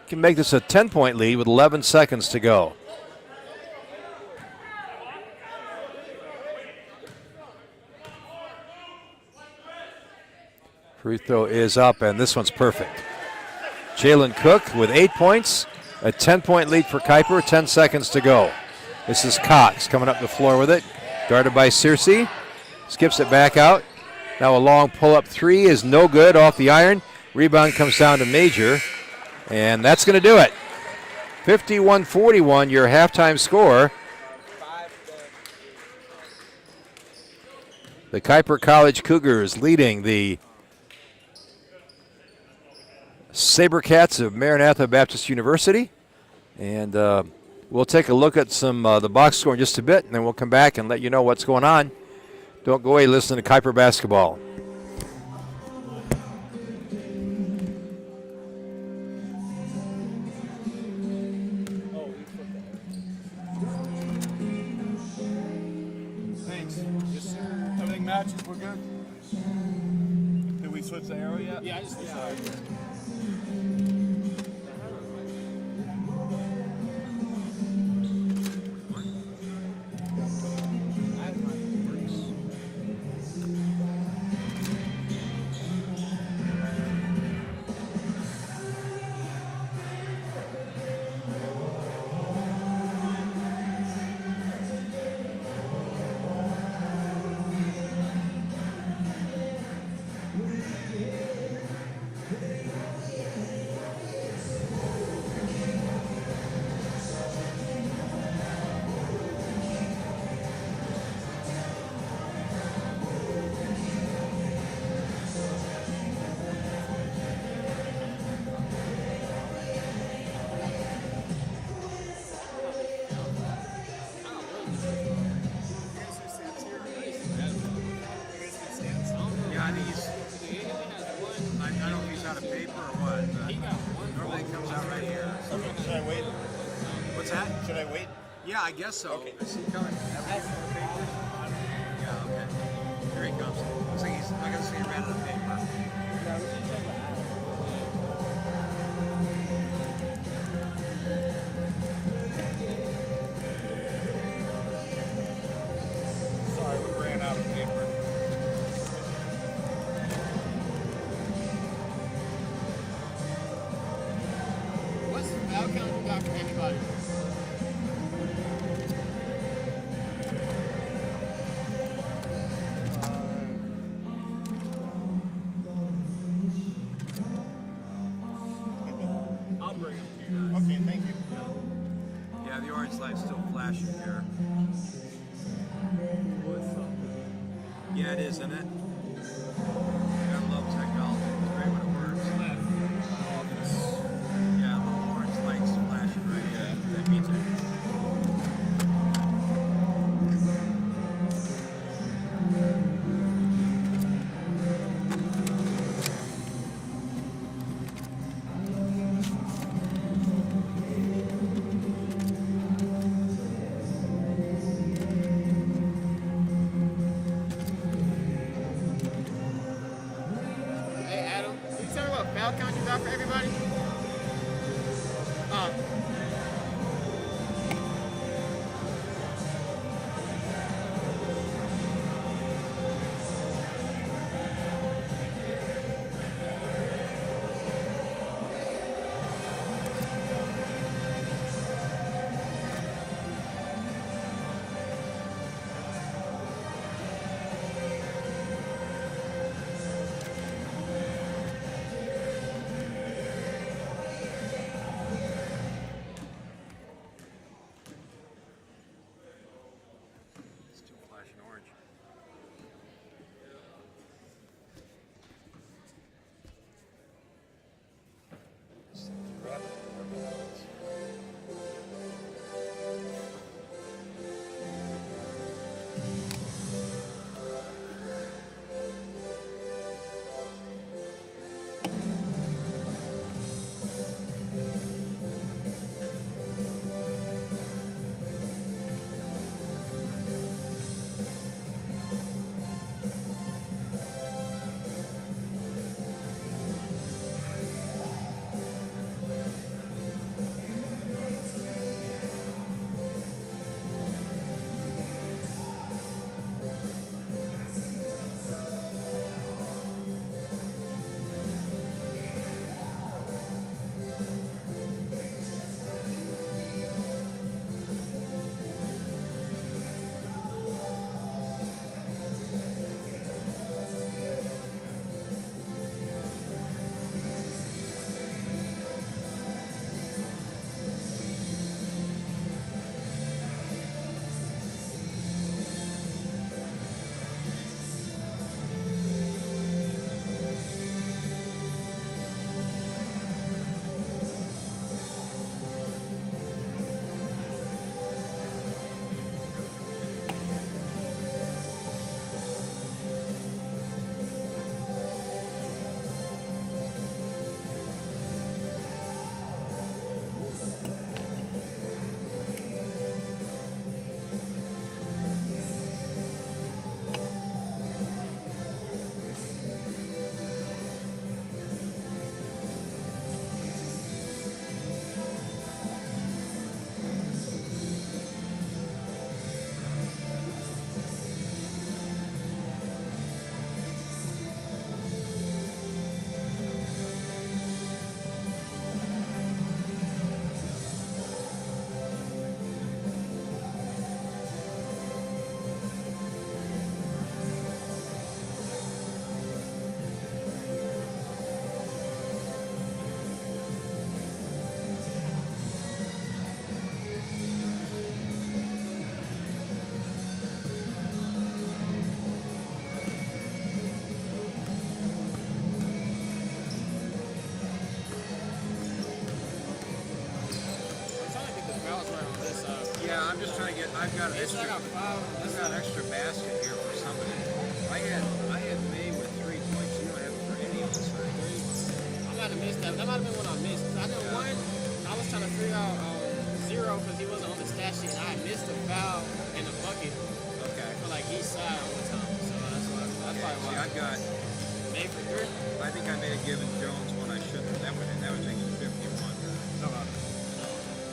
Can make this a 10-point lead with 11 seconds to go. Free throw is up, and this one's perfect. Jalen Cook with 8 points, a 10-point lead for Kuyper, 10 seconds to go. This is Cox coming up the floor with it, guarded by Searcy, skips it back out. Now a long pull-up 3 is no good off the iron. Rebound comes down to Major, and that's going to do it. 51-41, your halftime score. The Kuyper College Cougars leading the SaberCats of Maranatha Baptist University. And we'll take a look at the box score in just a bit, and then we'll come back and let you know what's going on. Don't go away, listen to Kuyper basketball. Thanks. Everything matches, we're good? Did we switch the arrow yet? Yeah, I just switched the arrow. Should I wait? Yeah, I guess so. Okay. Is he coming? Yeah, okay. Here he comes. Looks like he's, I can see he ran out of paper. Sorry, we ran out of paper. What's the outcome you got for anybody? I'll bring them to you guys. Okay, thank you. Yeah, the orange light's still flashing here. Yeah, it is, isn't it? I love technology. It's great when it works. Yeah, the little orange light's flashing right here. That means it. Hey Adam, can you tell me what foul count you got for everybody? Still flashing orange. Yeah, I'm just trying to get. I've got an It's extra. like a foul. I've got an extra basket here for somebody. I had May with 3 points. You don't have it for any of us, right? I might have missed that. That might have been one I missed. I know one, I was trying to figure out zero because he wasn't on the stat sheet. I missed a foul in the bucket Okay. for like each side one time. So that's probably See, why. I've got. Made for three? I think I may have given Jones one I shouldn't. That would make it 51. No, no.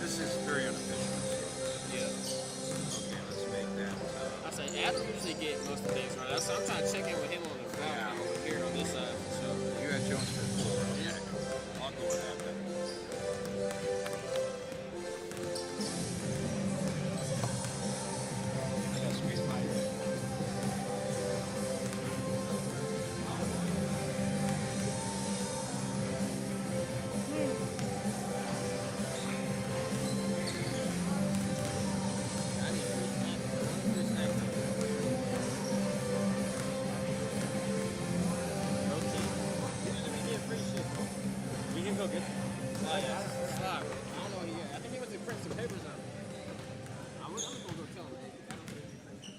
This is very unofficial. Yeah. Okay, let's make that. I say Adam usually get most of the things right. I'm trying to check in with him on the foul Yeah. over here on this side. So You had Jones for 4. Okay. I'll go with that then. I gotta squeeze my head. I need free snack. Free snack. Protein. Let me get free shit. We can go get. Oh, yeah. Fuck. I don't know what he got. I think he went to print some papers on. I'm gonna go tell him. Hey, I don't think he printed.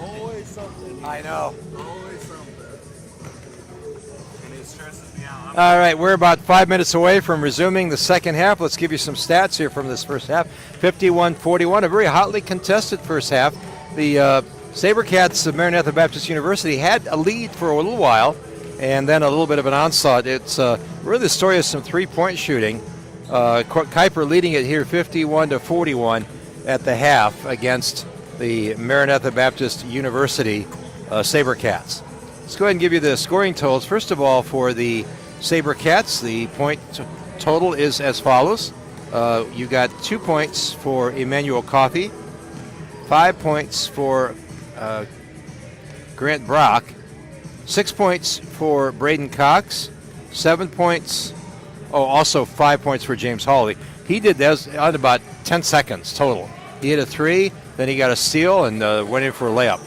Always something. I know. Always something. And it stresses me out. All right, we're about 5 minutes away from resuming the second half. Let's give you some stats here from this first half. 51-41, a very hotly contested first half. The Sabercats of Maranatha Baptist University had a lead for a little while, and then a little bit of an onslaught. It's really the story of some three-point shooting. Kuyper leading it here 51-41 at the half against the Maranatha Baptist University Sabercats. Let's go ahead and give you the scoring totals. First of all, for the Sabercats, the point total is as follows. You got 2 points for Emmanuel Coffey, 5 points for Grant Brock, 6 points for Braden Cox, 7 points, also 5 points for James Hawley. He did that on about 10 seconds total. He hit a three, then he got a steal and went in for a layup.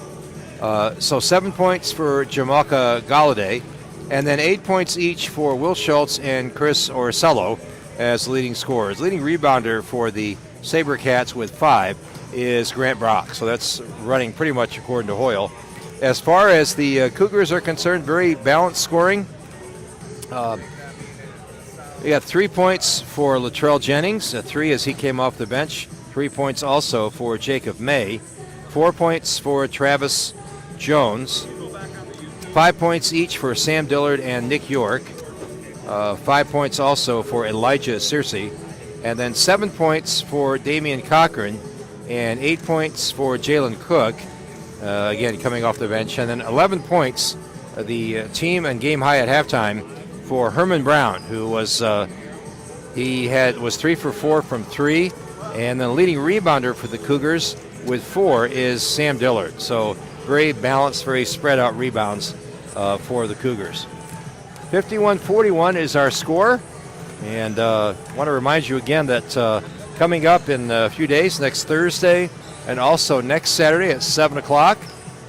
So 7 points for Jamalka Galladay, And then 8 points each for Will Schultz and Chris Orsello as leading scorers. Leading rebounder for the SaberCats with 5 is Grant Brock. So that's running pretty much according to Hoyle. As far as the Cougars are concerned, very balanced scoring. We got 3 points for Latrell Jennings, 3 as he came off the bench. 3 points also for Jacob May. 4 points for Travis Jones. 5 points each for Sam Dillard and Nick York. 5 points also for Elijah Searcy. And then 7 points for Damian Cochran and 8 points for Jalen Cook, again coming off the bench. And then 11 points, the team and game high at halftime for Herman Brown, who was was 3 for 4 from 3. And the leading rebounder for the Cougars with 4 is Sam Dillard. So very balanced, very spread out rebounds for the Cougars. 51-41 is our score. And I want to remind you again that coming up in a few days, next Thursday and also next Saturday at 7 o'clock,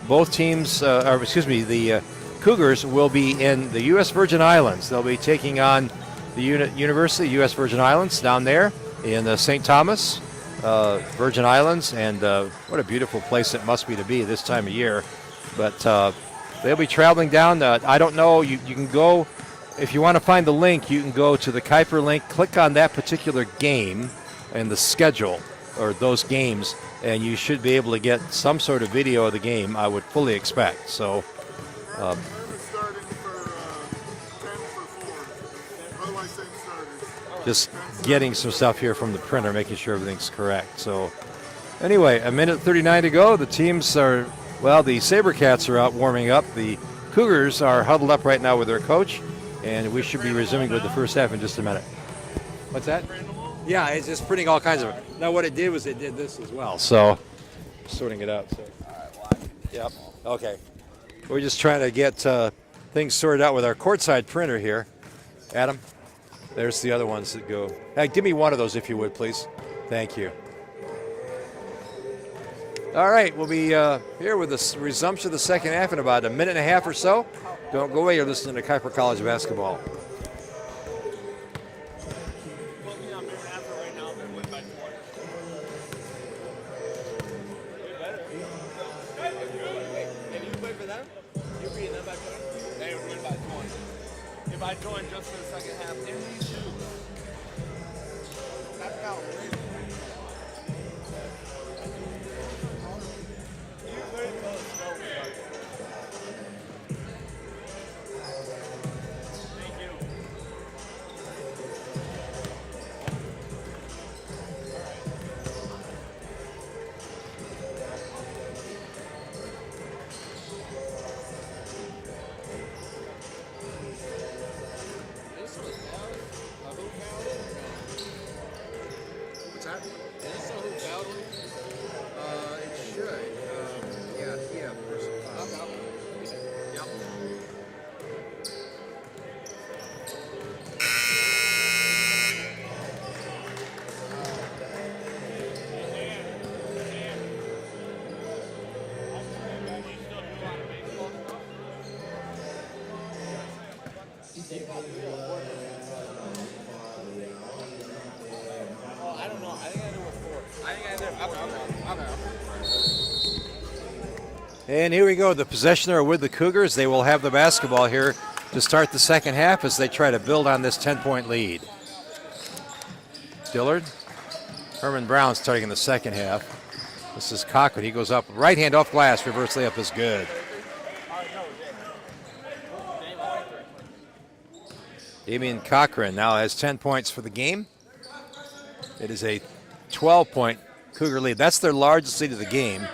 both teams, the Cougars will be in the U.S. Virgin Islands. They'll be taking on the University of U.S. Virgin Islands down there in St. Thomas, Virgin Islands. And what a beautiful place it must be to be this time of year. But they'll be traveling down. I don't know, you can go. If you want to find the link, you can go to the Kuyper link, click on that particular game and the schedule or those games, and you should be able to get some sort of video of the game, I would fully expect. So Starting for 10 for 4. Otherwise, same starters. just getting some stuff here from the printer, making sure everything's correct. So anyway, 1:39 to go. The teams are, well, the SaberCats are out warming up. The Cougars are huddled up right now with their coach. And we should be resuming with the first half in just a minute. What's that? Yeah, it's just printing all kinds of. Now what it did was it did this as well. So sorting it out. So. Yep. Okay. We're just trying to get things sorted out with our courtside printer here. Adam, there's the other ones that go. Hey, give me one of those if you would, please. Thank you. All right, we'll be here with the resumption of the second half in about a minute and a half or so. Don't go away, you're listening to Kuyper College basketball. If I join just for the second half, then we shoot. That's outrageous. I don't know. I think I do a 4. And here we go. The possession are with the Cougars. They will have the basketball here to start the second half as they try to build on this 10-point lead. Dillard. Herman Brown starting in the second half. This is Cochran. He goes up. Right hand off glass. Reverse layup is good. Damian Cochran now has 10 points for the game. It is a 12-point Cougar lead. That's their largest lead of the game.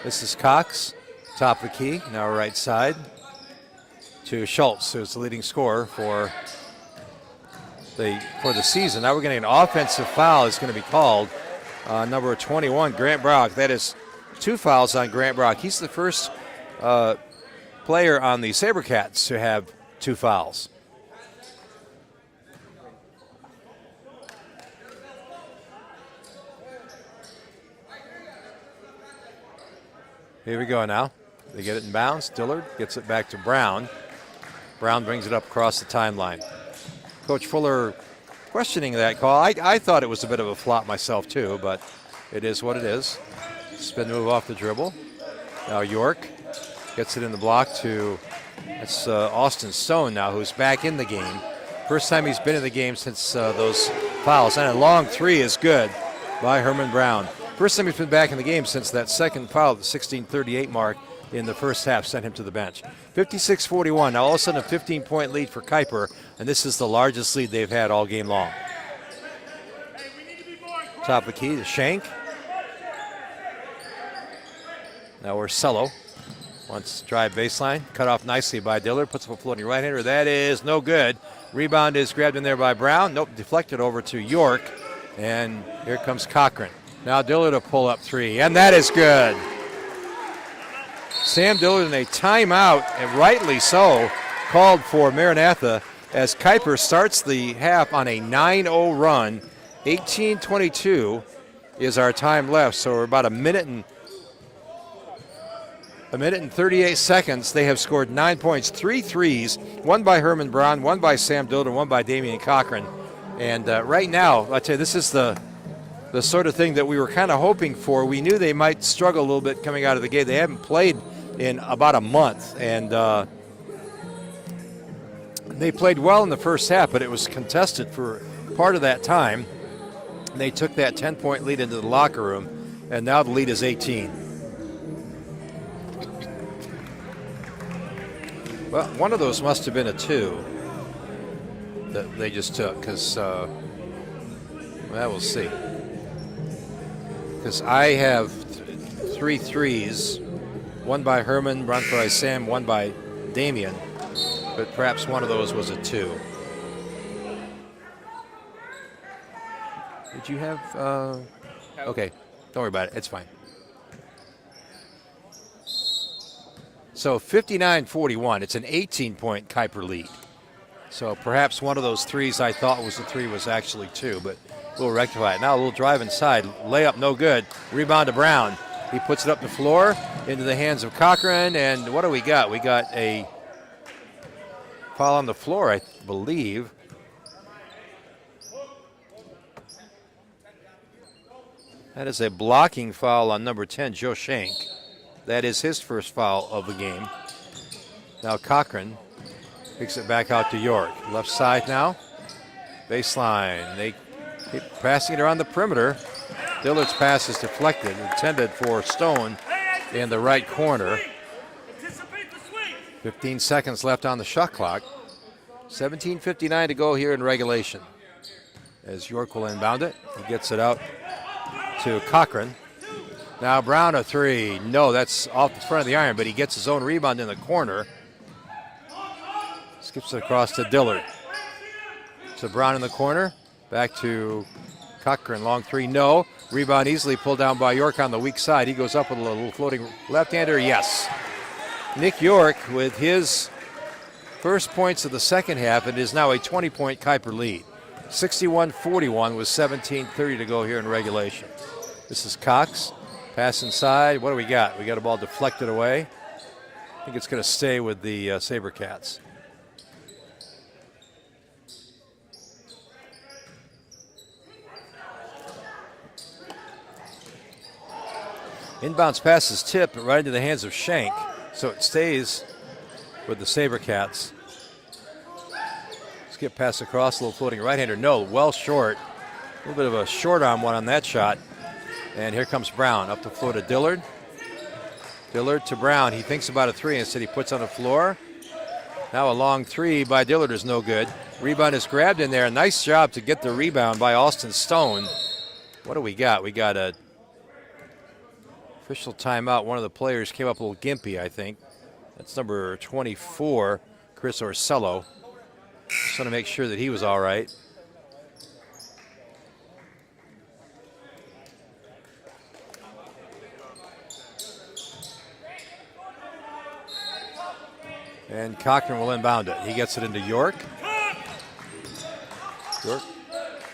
This is Cox, top of the key, now right side to Schultz, who's the leading scorer for the season. Now we're getting an offensive foul is going to be called. Number 21, Grant Brock. That is 2 fouls on Grant Brock. He's the first player on the SaberCats to have 2 fouls. Here we go now. They get it in bounds. Dillard gets it back to Brown. Brown brings it up across the timeline. Coach Fuller questioning that call. I thought it was a bit of a flop myself too, but it is what it is. Spin move off the dribble. Now York gets it in the block to, it's Austin Stone now, who's back in the game. First time he's been in the game since those fouls. And a long three is good by Herman Brown. First time he's been back in the game since that second foul at the 16:38 mark in the first half sent him to the bench. 56-41. Now all of a sudden a 15-point lead for Kuyper, and this is the largest lead they've had all game long. Top of the key to Shank. Now Ursello wants to drive baseline. Cut off nicely by Dillard. Puts up a floating right-hander. That is no good. Rebound is grabbed in there by Brown. Nope, deflected over to York. And here comes Cochran. Now Dillard a pull-up three, and that is good. Sam Dillard in a timeout, and rightly so, called for Maranatha as Kuyper starts the half on a 9-0 run. 18:22 is our time left, so we're about a minute and 38 seconds. They have scored 9 points, 3 threes, one by Herman Brown, one by Sam Dillard, and one by Damian Cochran. And right now, I tell you, this is the sort of thing that we were kind of hoping for. We knew they might struggle a little bit coming out of the gate. They haven't played in about a month, and they played well in the first half, but it was contested for part of that time. They took that 10-point lead into the locker room, and now the lead is 18. Well, one of those must have been a 2 that they just took, because, well, we'll see. Because I have 3 threes, one by Herman, one by Sam, one by Damian, but perhaps one of those was a 2. Did you have, okay, don't worry about it, it's fine. So 59-41, it's an 18-point Kuyper lead. So perhaps one of those threes I thought was a 3 was actually 2, but we'll rectify it. Now a little drive inside, layup no good, rebound to Brown. He puts it up the floor into the hands of Cochran, and what do we got? We got a foul on the floor, I believe. That is a blocking foul on number 10, Joe Shank. That is his first foul of the game. Now Cochran picks it back out to York. Left side now. Baseline. They keep passing it around the perimeter. Dillard's pass is deflected, intended for Stone in the right corner. 15 seconds left on the shot clock. 17:59 to go here in regulation. As York will inbound it. He gets it out to Cochran. Now Brown a 3. No, that's off the front of the iron, but he gets his own rebound in the corner. Skips it across to Dillard. So Brown in the corner. Back to Cochran. Long 3. No. Rebound easily pulled down by York on the weak side. He goes up with a little floating left-hander. Yes. Nick York with his first points of the second half. It is now a 20-point Kuyper lead. 61-41 with 17:30 to go here in regulation. This is Cox. Pass inside. What do we got? We got a ball deflected away. I think it's going to stay with the SaberCats. Inbounds pass is tipped right into the hands of Shank, so it stays with the SaberCats. Skip pass across, a little floating right-hander. No, well short. A little bit of a short arm one on that shot. And here comes Brown up the floor to Dillard. Dillard to Brown. He thinks about a 3. Instead, he puts on the floor. Now a long 3 by Dillard is no good. Rebound is grabbed in there. A nice job to get the rebound by Austin Stone. What do we got? We got a official timeout. One of the players came up a little gimpy, I think. That's number 24, Chris Ursello. Just want to make sure that he was all right. And Cochran will inbound it. He gets it into York. York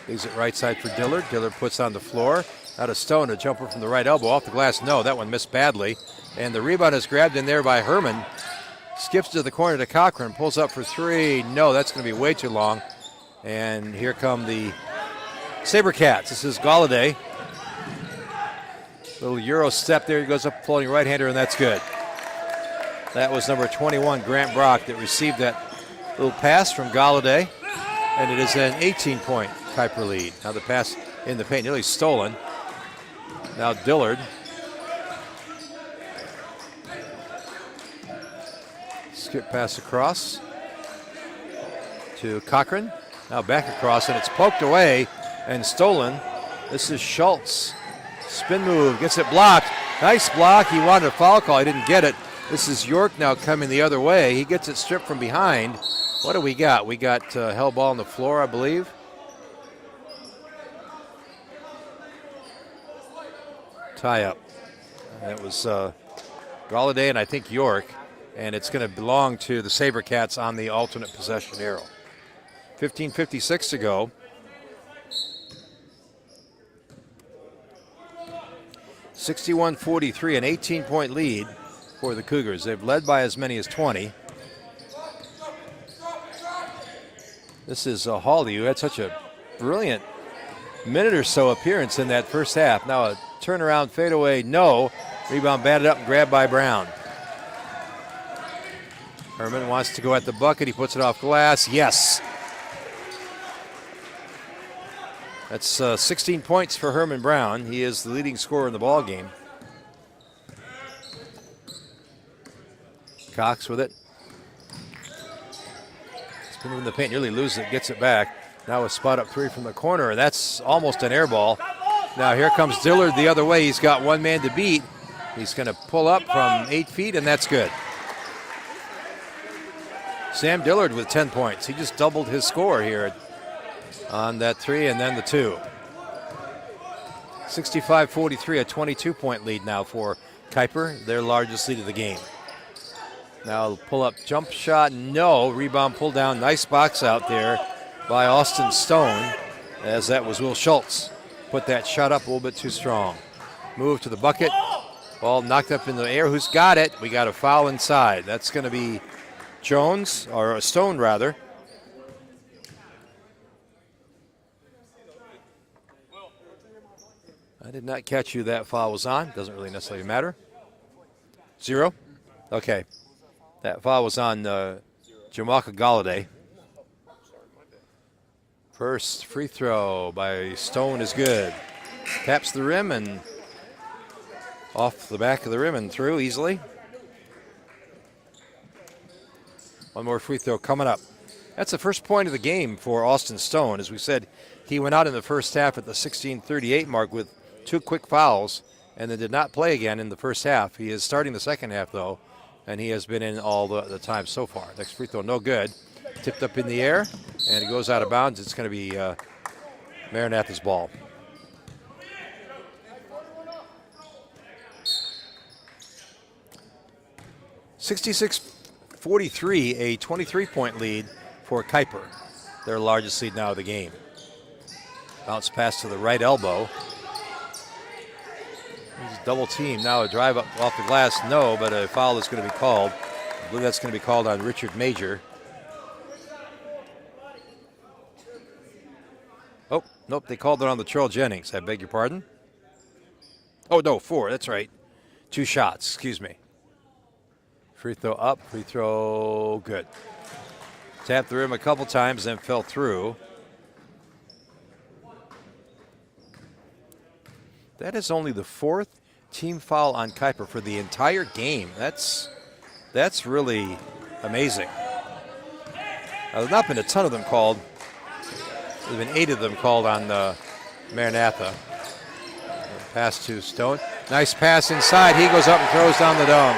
leaves it right side for Dillard. Dillard puts on the floor. Out of Stone, a jumper from the right elbow. Off the glass, no. That one missed badly. And the rebound is grabbed in there by Herman. skips to the corner to Cochran, pulls up for three. No, that's going to be way too long. And here come the Sabercats. This is Galladay. Little Euro step there. He goes up floating right-hander, and that's good. That was number 21, Grant Brock, that received that little pass from Galladay. And it is an 18-point Kuyper lead. Now the pass in the paint, nearly stolen. Now Dillard. Skip pass across to Cochran. Now back across, and it's poked away and stolen. This is Schultz. Spin move, gets it blocked. Nice block. He wanted a foul call. He didn't get it. This is York now coming the other way. He gets it stripped from behind. What do we got? We got held ball on the floor, I believe. Tie up. That was Galladay and I think York. And it's going to belong to the Sabercats on the alternate possession arrow. 15:56 to go. (61-43), an 18-point lead for the Cougars. They've led by as many as 20. This is Hawley, who had such a brilliant minute or so appearance in that first half. Now a turnaround fadeaway, no. Rebound batted up and grabbed by Brown. Herman wants to go at the bucket. He puts it off glass. Yes. That's 16 points for Herman Brown. He is the leading scorer in the ball game. Cox with it. Spinning in the paint, nearly loses it, gets it back. Now a spot up three from the corner, and that's almost an air ball. Now here comes Dillard the other way. He's got one man to beat. He's going to pull up from 8 feet, and that's good. Sam Dillard with 10 points. He just doubled his score here on that three and then the two. 65-43, a 22-point lead now for Kuyper, their largest lead of the game. Now pull up jump shot, no. Rebound pull down, nice box out there by Austin Stone, as that was Will Schultz. Put that shot up a little bit too strong. Move to the bucket, ball knocked up in the air. Who's got it? We got a foul inside. That's going to be Jones, or Stone rather. I did not catch who that foul was on. Doesn't really necessarily matter. 0? Okay. That foul was on Jamalka Galladay. First free throw by Stone is good. Taps the rim and off the back of the rim and through easily. One more free throw coming up. That's the first point of the game for Austin Stone. As we said, he went out in the first half at the 16:38 mark with 2 quick fouls and then did not play again in the first half. He is starting the second half, though, and he has been in all the time so far. Next free throw, no good. Tipped up in the air, and it goes out of bounds. It's going to be Maranatha's ball. (66-43), a 23-point lead for Kuyper, their largest lead now of the game. Bounce pass to the right elbow. Double team, now a drive up off the glass, no, but a foul is going to be called. I believe that's going to be called on Richard Major. Oh, nope, they called it on the Latrell Jennings. I beg your pardon. Oh, no, 4, that's right. 2 shots, excuse me. Free throw up, free throw good. Tapped the rim a couple times, then fell through. That is only the 4th team foul on Kuyper for the entire game. That's really amazing. There's not been a ton of them called. There's been 8 of them called on Maranatha. Pass to Stone. Nice pass inside. He goes up and throws down the dunk.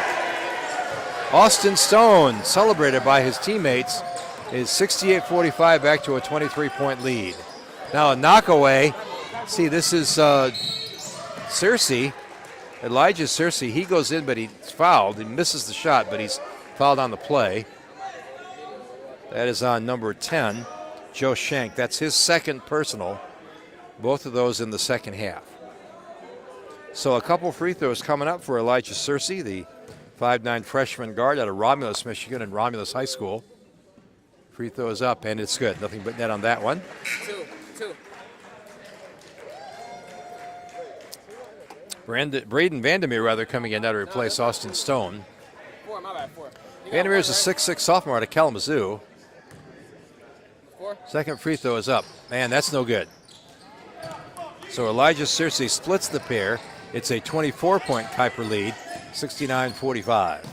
Austin Stone, celebrated by his teammates, is 68-45 back to a 23-point lead. Now a knockaway. See, this is Searcy. Elijah Searcy, he goes in, but he's fouled. He misses the shot, but he's fouled on the play. That is on number 10, Joe Shank. That's his second personal. Both of those in the second half. So a couple free throws coming up for Elijah Searcy, the 5'9" freshman guard out of Romulus, Michigan, and Romulus High School. Free throw is up, and it's good. Nothing but net on that one. Two. Braden Vandermeer, coming in now to replace Austin Stone. 4, my bad, 4. Vandermeer is a 6'6" sophomore out of Kalamazoo. 4. Second free throw is up. Man, that's no good. So Elijah Searcy splits the pair. It's a 24-point Kuyper lead, 69-45.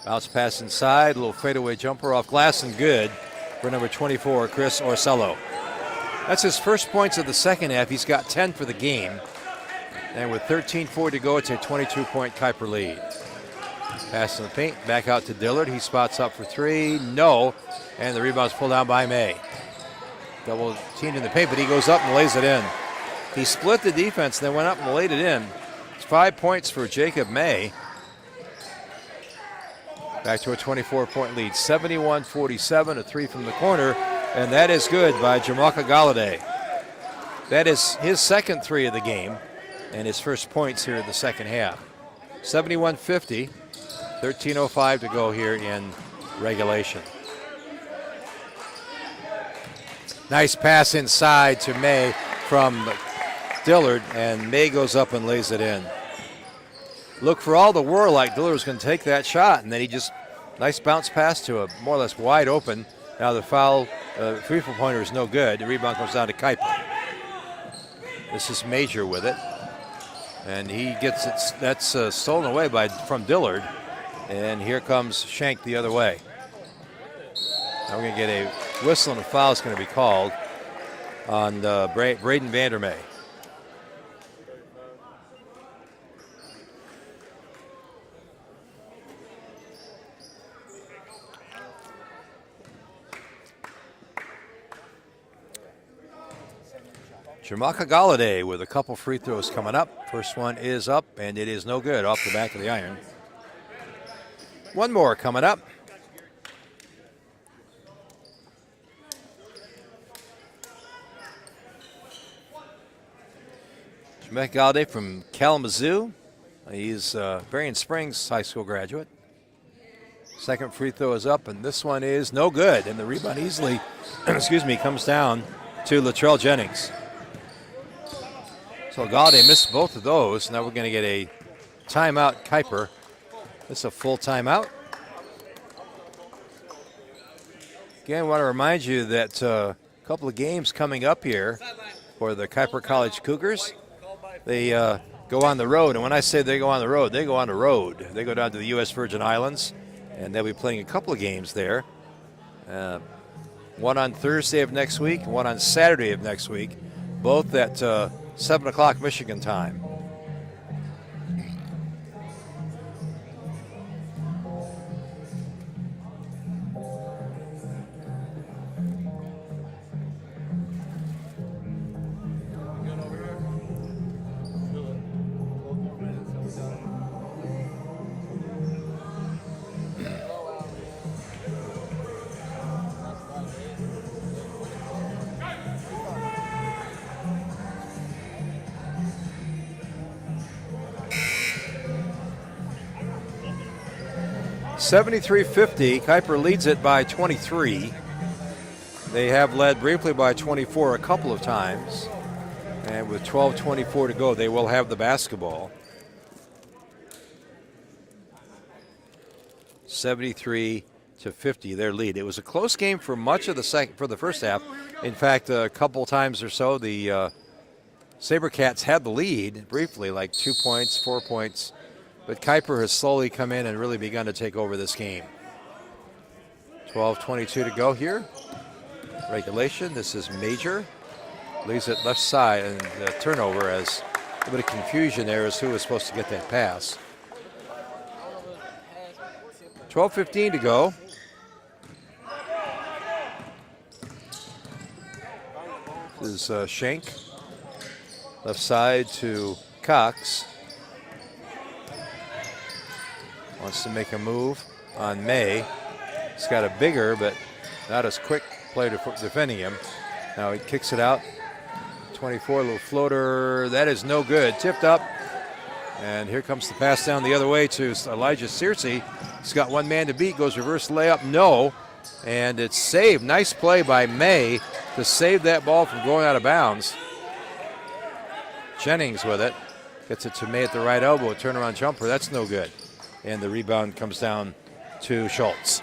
Bounce pass inside, a little fadeaway jumper off glass and good for number 24, Chris Orsello. That's his first points of the second half. He's got 10 for the game. And with 13:40 to go, it's a 22-point Kuyper lead. Pass in the paint, back out to Dillard. He spots up for 3, no. And the rebound's pulled down by May. Double teamed in the paint, but he goes up and lays it in. He split the defense, then went up and laid it in. It's 5 points for Jacob May. Back to a 24-point lead, 71-47, a 3 from the corner, and that is good by Jamalka Galladay. That is his second 3 of the game and his first points here in the second half. 71-50, 13:05 to go here in regulation. Nice pass inside to May from Dillard, and May goes up and lays it in. Look for all the whirl like Dillard was going to take that shot, and then he just, nice bounce pass to a more or less wide open. Now the foul, free throw pointer is no good. The rebound comes down to Kuyper. This is Major with it, and he gets it. That's stolen away from Dillard, and here comes Shank the other way. Now we're going to get a whistle, and a foul is going to be called on Braden Vandermeer. Jamalka Galladay with a couple free throws coming up. First one is up, and it is no good, off the back of the iron. One more coming up. Jamalka Galladay from Kalamazoo. He's Berrien Springs High School graduate. Second free throw is up, and this one is no good. And the rebound easily, comes down to Latrell Jennings. So Galladay missed both of those. Now we're going to get a timeout, Kuyper. This is a full timeout. Again, I want to remind you that a couple of games coming up here for the Kuyper College Cougars. They go on the road, and when I say they go on the road, they go on the road. They go down to the U.S. Virgin Islands, and they'll be playing a couple of games there. One on Thursday of next week, one on Saturday of next week, both at 7 o'clock Michigan time. (73-50). Kuyper leads it by 23. They have led briefly by 24 a couple of times. And with 12:24 to go, they will have the basketball. 73-50, their lead. It was a close game for much of the first half. In fact, a couple times or so, the SaberCats had the lead briefly, like 2 points, 4 points. But Kuyper has slowly come in and really begun to take over this game. 12:22 to go here. Regulation. This is Major. Leaves it left side, and turnover, as a bit of confusion there as who was supposed to get that pass. 12:15 to go. This is Shank. Left side to Cox. Wants to make a move on May. He's got a bigger but not as quick player defending him. Now he kicks it out. 24, little floater. That is no good. Tipped up. And here comes the pass down the other way to Elijah Searcy. He's got one man to beat, goes reverse layup, no. And it's saved. Nice play by May to save that ball from going out of bounds. Jennings with it. Gets it to May at the right elbow. Turnaround jumper. That's no good. And the rebound comes down to Schultz.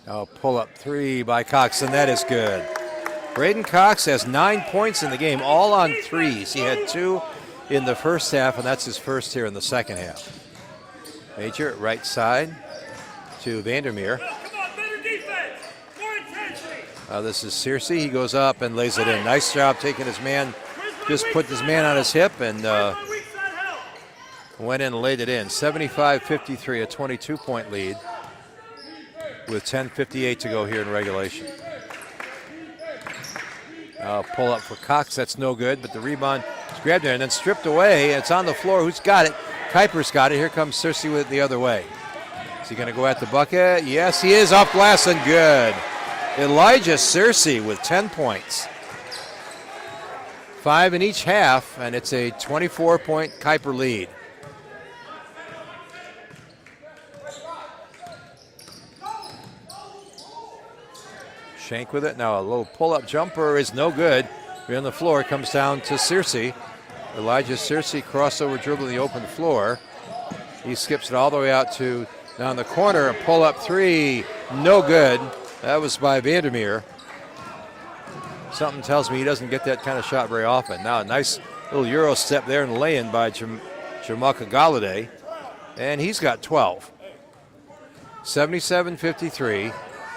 Oh, pull-up three by Cox, and that is good. Braden Cox has 9 points in the game, all on threes. He had 2 in the first half, and that's his first here in the second half. Major at right side to Vandermeer. Come on, better defense. More intensity. This is Searcy. He goes up and lays it in. Nice job taking his man. Just put his man on his hip and went in and laid it in. 75-53, a 22-point lead with 10:58 to go here in regulation. Pull up for Cox. That's no good, but the rebound is grabbed there and then stripped away. It's on the floor. Who's got it? Kuyper's got it. Here comes Searcy with it the other way. Is he going to go at the bucket? Yes, he is. Off glass and good. Elijah Searcy with 10 points. 5 in each half, and it's a 24-point Kuyper lead. Shank with it. Now a little pull-up jumper is no good. Here on the floor comes down to Searcy. Elijah Searcy crossover dribble the open floor. He skips it all the way out to down the corner. A pull-up three, no good. That was by Vandermeer. Something tells me he doesn't get that kind of shot very often. Now a nice little Euro step there and lay-in by Jamaica Galladay. And he's got 12. 77-53.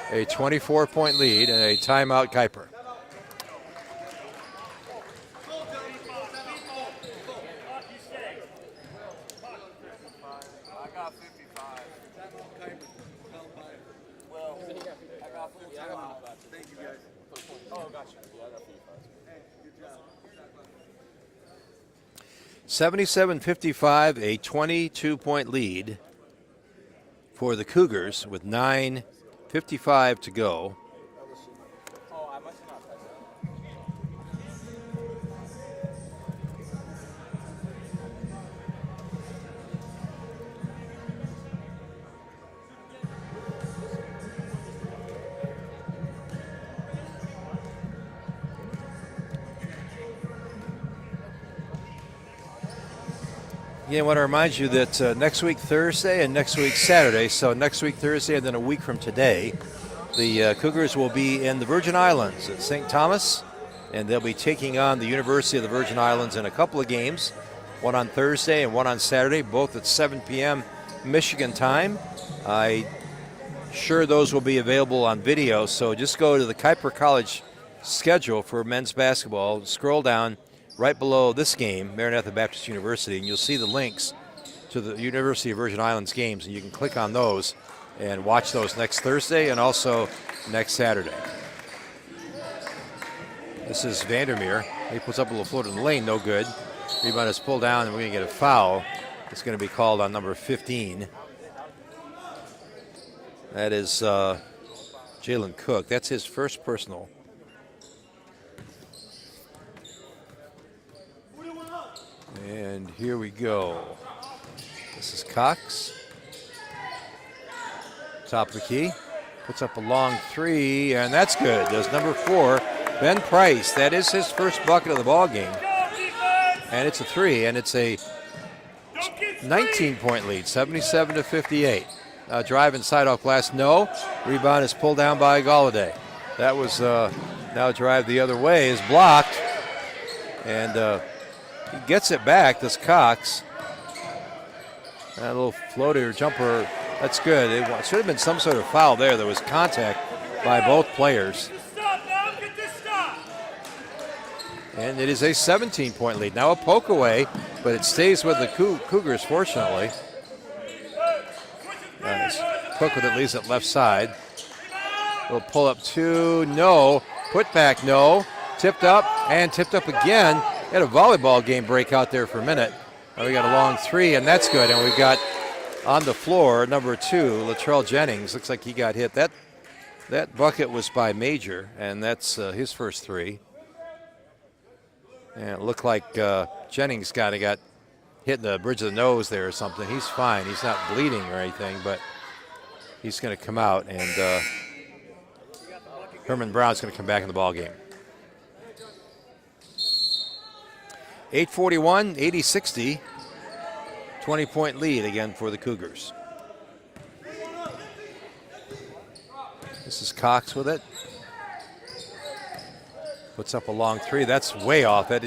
A 24-point lead and a timeout Kuyper. I got 55. Well, I got 55. Thank you, guys. Oh, gotcha. Yeah, I got 55. Hey, good job. 77-55, a 22-point lead for the Cougars with 9:55 to go. Oh, I must not touch Again, I want to remind you that next week Thursday and next week Saturday, so next week Thursday and then a week from today, the Cougars will be in the Virgin Islands at St. Thomas, and they'll be taking on the University of the Virgin Islands in a couple of games, one on Thursday and one on Saturday, both at 7 p.m. Michigan time. I'm sure those will be available on video, so just go to the Kuyper College schedule for men's basketball, scroll down right below this game, Maranatha Baptist University, and you'll see the links to the University of Virgin Islands games, and you can click on those and watch those next Thursday and also next Saturday. This is Vandermeer. He puts up a little floater in the lane, no good. Rebound is pulled down, and we're going to get a foul. It's going to be called on number 15. That is Jalen Cook. That's his first personal. And here we go. This is Cox. Top of the key. Puts up a long three, and that's good. Does number 4, Ben Price. That is his first bucket of the ball game. And it's a three, and it's a 19-point lead, 77-58. Drive inside off glass, no. Rebound is pulled down by Galladay. That was now drive the other way is blocked, and he gets it back. This Cox. That little floater jumper, that's good. It should have been some sort of foul there. There was contact by both players. And it is a 17-point lead. Now a poke away, but it stays with the Cougars, fortunately. Cook with it leaves it left side. Little pull up two, no. Put back, no. Tipped up and tipped up again. Had a volleyball game break out there for a minute. Now we got a long three, and that's good. And we've got on the floor, number 2, Latrell Jennings. Looks like he got hit. That bucket was by Major, and that's his first three. And it looked like Jennings got hit in the bridge of the nose there or something. He's fine. He's not bleeding or anything, but he's going to come out, and Herman Brown's going to come back in the ball game. 8:41, 80-60, 20-point lead again for the Cougars. This is Cox with it. Puts up a long three. That's way off. That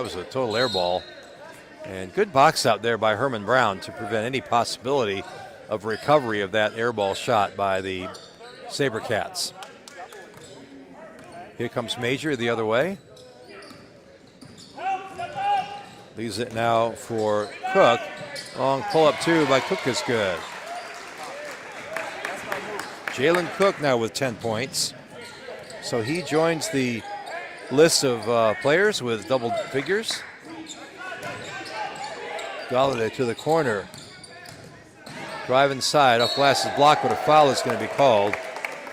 was a total air ball. And good box out there by Herman Brown to prevent any possibility of recovery of that air ball shot by the SaberCats. Here comes Major the other way. Leaves it now for Cook. Long pull-up two by Cook is good. Jalen Cook now with 10 points. So he joins the list of players with double figures. Galladay to the corner. Drive inside. Off glass is blocked, but a foul is going to be called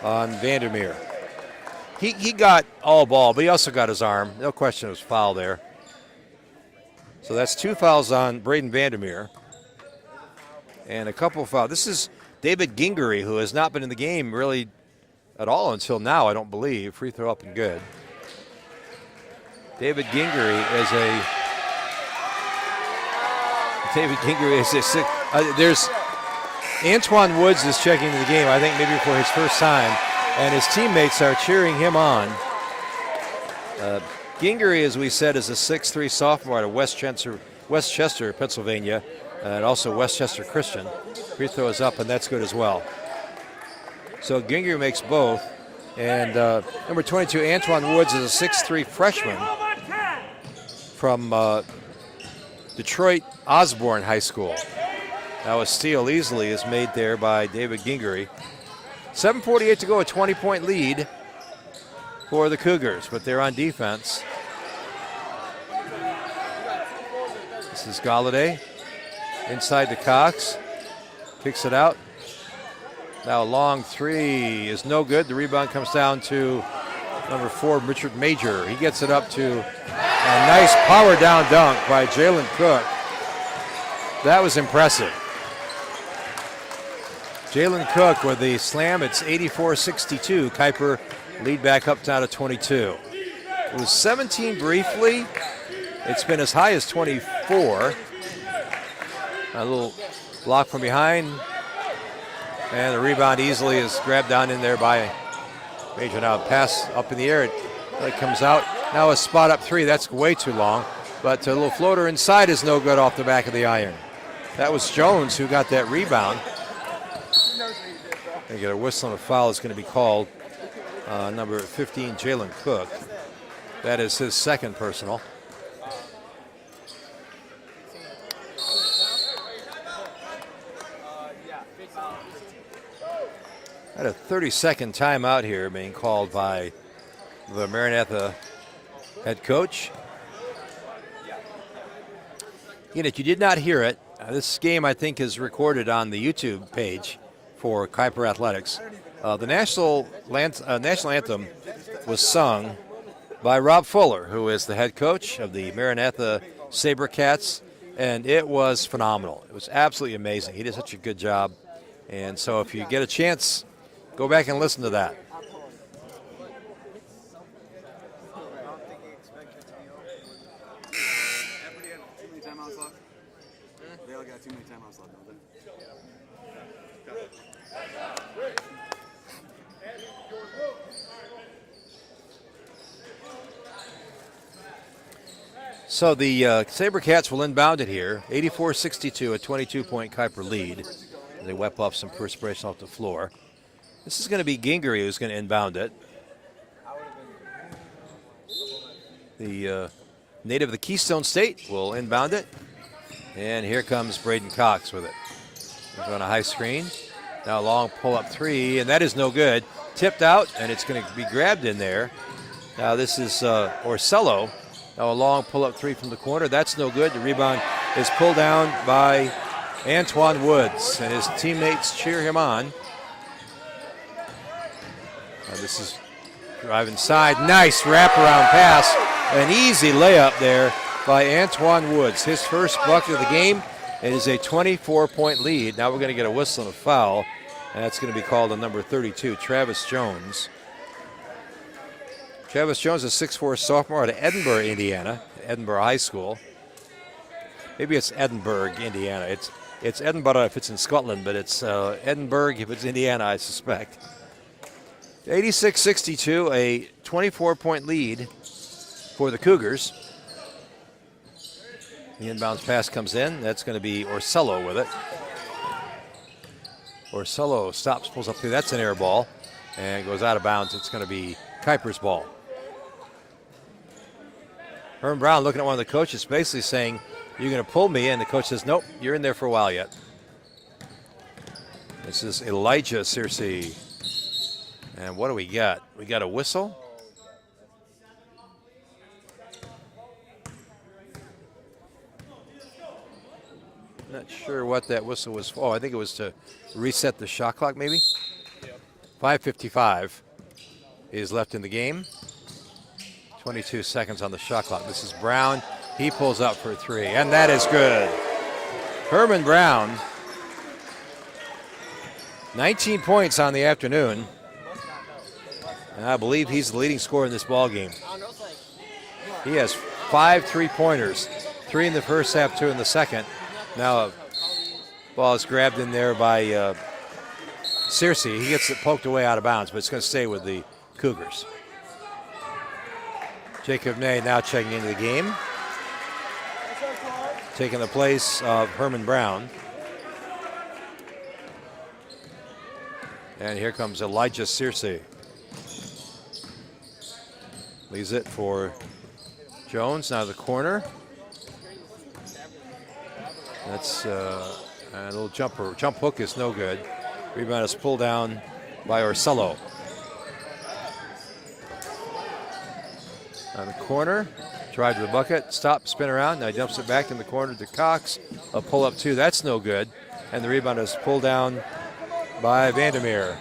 on Vandermeer. He got all ball, but he also got his arm. No question it was foul there. So that's 2 fouls on Braden Vandermeer. And a couple of fouls. This is David Gingery, who has not been in the game really at all until now, I don't believe. Free throw up and good. David Gingery is a six. There's Antoine Woods is checking into the game, I think maybe for his first time, and his teammates are cheering him on. Gingery, as we said, is a 6'3" sophomore out of Westchester, Pennsylvania, and also Westchester Christian. Free throw is up, and that's good as well. So Gingery makes both. And number 22, Antoine Woods, is a 6'3" freshman from Detroit Osborne High School. Now a steal easily is made there by David Gingery. 7:48 to go, a 20-point lead for the Cougars, but they're on defense. This is Galladay inside to Cox. Kicks it out. Now a long three is no good. The rebound comes down to number 4, Richard Major. He gets it up to a nice power down dunk by Jalen Cook. That was impressive. Jalen Cook with the slam. It's 84-62. Kuyper lead back up down to 22. It was 17 briefly. It's been as high as 24. A little block from behind. And the rebound easily is grabbed down in there by Major. Now a pass up in the air. It comes out. Now a spot up three. That's way too long. But a little floater inside is no good off the back of the iron. That was Jones who got that rebound. They get a whistle and a foul is going to be called. Number 15, Jalen Cook. That is his second personal. Had a 30-second timeout here being called by the Maranatha head coach. Again, if you did not hear it, this game I think is recorded on the YouTube page for Kuyper Athletics. The national anthem was sung by Rob Fuller, who is the head coach of the Maranatha SaberCats, and it was phenomenal. It was absolutely amazing. He did such a good job. And so if you get a chance, go back and listen to that. They all got too many timeouts left, don't they? So the SaberCats will inbound it here. 84-62, a 22-point Kuyper lead. They wipe off some perspiration off the floor. This is going to be Gingery who's going to inbound it. The native of the Keystone State will inbound it. And here comes Braden Cox with it. He's on a high screen. Now a long pull-up three, and that is no good. Tipped out, and it's going to be grabbed in there. Now this is Orsello. Now a long pull-up three from the corner. That's no good. The rebound is pulled down by Antoine Woods, and his teammates cheer him on. Now this is drive inside. Nice wraparound pass An easy layup there by Antoine Woods. His first bucket of the game. It is a 24-point lead. Now we're going to get a whistle and a foul, and that's going to be called on number 32, Travis Jones. Travis Jones is a 6'4" sophomore out of Edinburgh, Indiana, Edinburgh High School. Maybe it's Edinburgh, Indiana. It's Edinburgh if it's in Scotland, but it's Edinburgh if it's Indiana, I suspect. 86-62, a 24-point lead for the Cougars. The inbounds pass comes in. That's going to be Orsello with it. Orsello stops, pulls up through. That's an air ball and goes out of bounds. It's going to be Kuyper's ball. Herman Brown looking at one of the coaches, basically saying, "You're going to pull me," and the coach says, "Nope, you're in there for a while yet." This is Elijah Searcy. And what do we got? We got a whistle. Not sure what that whistle was for. Oh, I think it was to reset the shot clock, maybe. 5:55 is left in the game. 22 seconds on the shot clock. This is Brown. He pulls up for a three, and that is good. Herman Brown, 19 points on the afternoon. And I believe he's the leading scorer in this ball game. He has 5 3-pointers, 3 in the first half, 2 in the second. Now a ball is grabbed in there by Searcy. He gets it poked away out of bounds, but it's going to stay with the Cougars. Jacob Ney now checking into the game, taking the place of Herman Brown. And here comes Elijah Searcy. Leaves it for Jones, now the corner. That's a little jumper. Jump hook is no good. Rebound is pulled down by Orsello. On the corner, drive to the bucket, stop, spin around. Now he dumps it back in the corner to Cox. A pull up two, that's no good. And the rebound is pulled down by Vandermeer.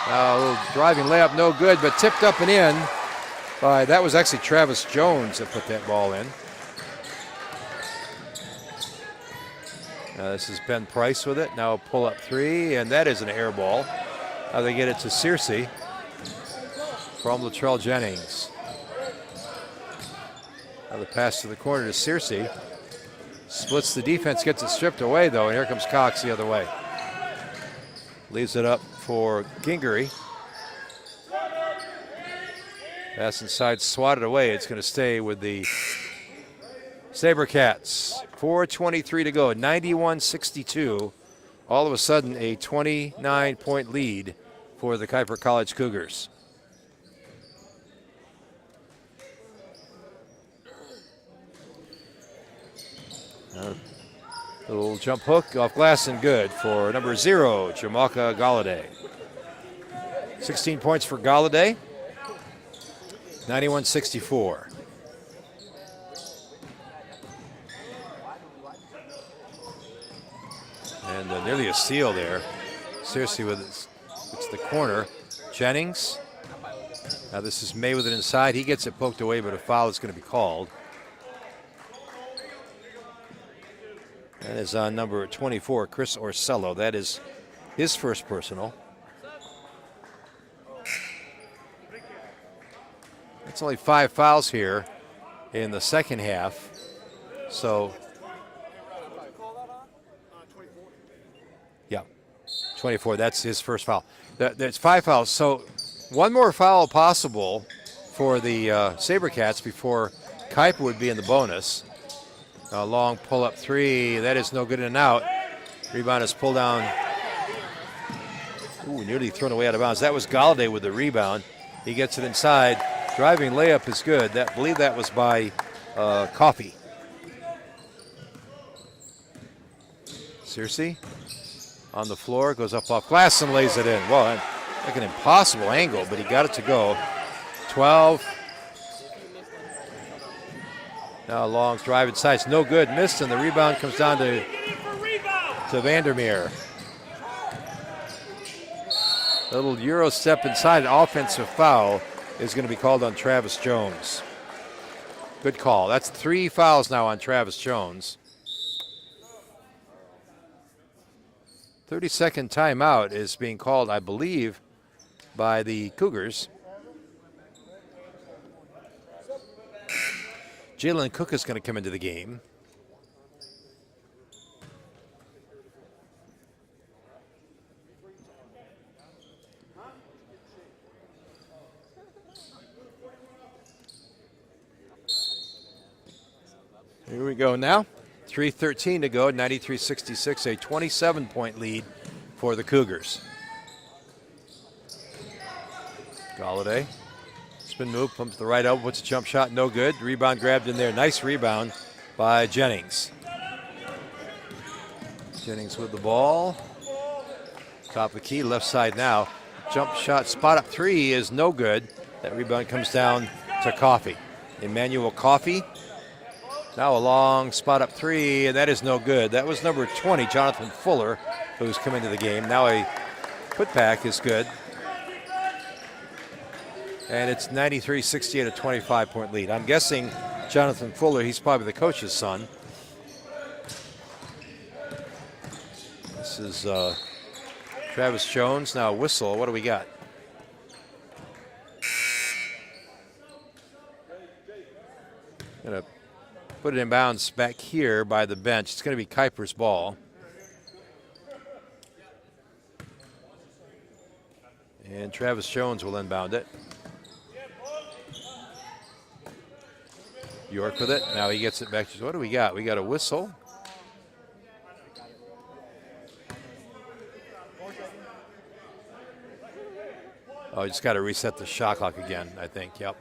Now a little driving layup, no good, but tipped up and in by, that was actually Travis Jones that put that ball in. This is Ben Price with it. Now a pull-up three, and that is an air ball. Now they get it to Searcy from Latrell Jennings. Now the pass to the corner to Searcy. Splits the defense, gets it stripped away, though, and here comes Cox the other way. Leaves it up for Gingery. Pass inside, swatted away. It's going to stay with the SaberCats. 4:23 to go, 91-62. All of a sudden, a 29-point lead for the Kuyper College Cougars. A little jump hook off glass and good for number 0, Jamalka Galladay. 16 points for Galladay. 91-64. And nearly a steal there. Searcy with it's the corner. Jennings. Now this is May with it inside. He gets it poked away, but a foul is going to be called. That is on number 24, Chris Orsello. That is his first personal. It's only 5 fouls here in the second half. So, yeah, 24. That's his first foul. That's 5 fouls. So, one more foul possible for the SaberCats before Kuyper would be in the bonus. A long pull-up three. That is no good, in and out. Rebound is pulled down. Ooh, nearly thrown away out of bounds. That was Galladay with the rebound. He gets it inside. Driving layup is good. I believe that was by Coffey. Searcy on the floor, goes up off glass and lays it in. Well, like an impossible angle, but he got it to go. 12. Now a long drive inside. It's no good. Missed, and the rebound comes down to Vandermeer. A little Euro step inside. An offensive foul is going to be called on Travis Jones. Good call. That's 3 fouls now on Travis Jones. 30-second timeout is being called, I believe, by the Cougars. Jalen Cook is going to come into the game. Here we go now. 3:13 to go, 93-66, a 27-point lead for the Cougars. Galladay, spin move, pumps the right elbow, puts a jump shot, no good. Rebound grabbed in there, nice rebound by Jennings. Jennings with the ball. Top of the key, left side now. Jump shot, spot up 3 is no good. That rebound comes down to Coffey. Emmanuel Coffey. Now a long spot up 3, and that is no good. That was number 20, Jonathan Fuller, who's come into the game. Now a putback is good. And it's 93-68, a 25-point lead. I'm guessing Jonathan Fuller, he's probably the coach's son. This is Travis Jones. Now a whistle. What do we got? Gonna put it in bounds back here by the bench. It's going to be Kuyper's ball. And Travis Jones will inbound it. York with it. Now he gets it back. What do we got? We got a whistle. Oh, just got to reset the shot clock again, I think. Yep.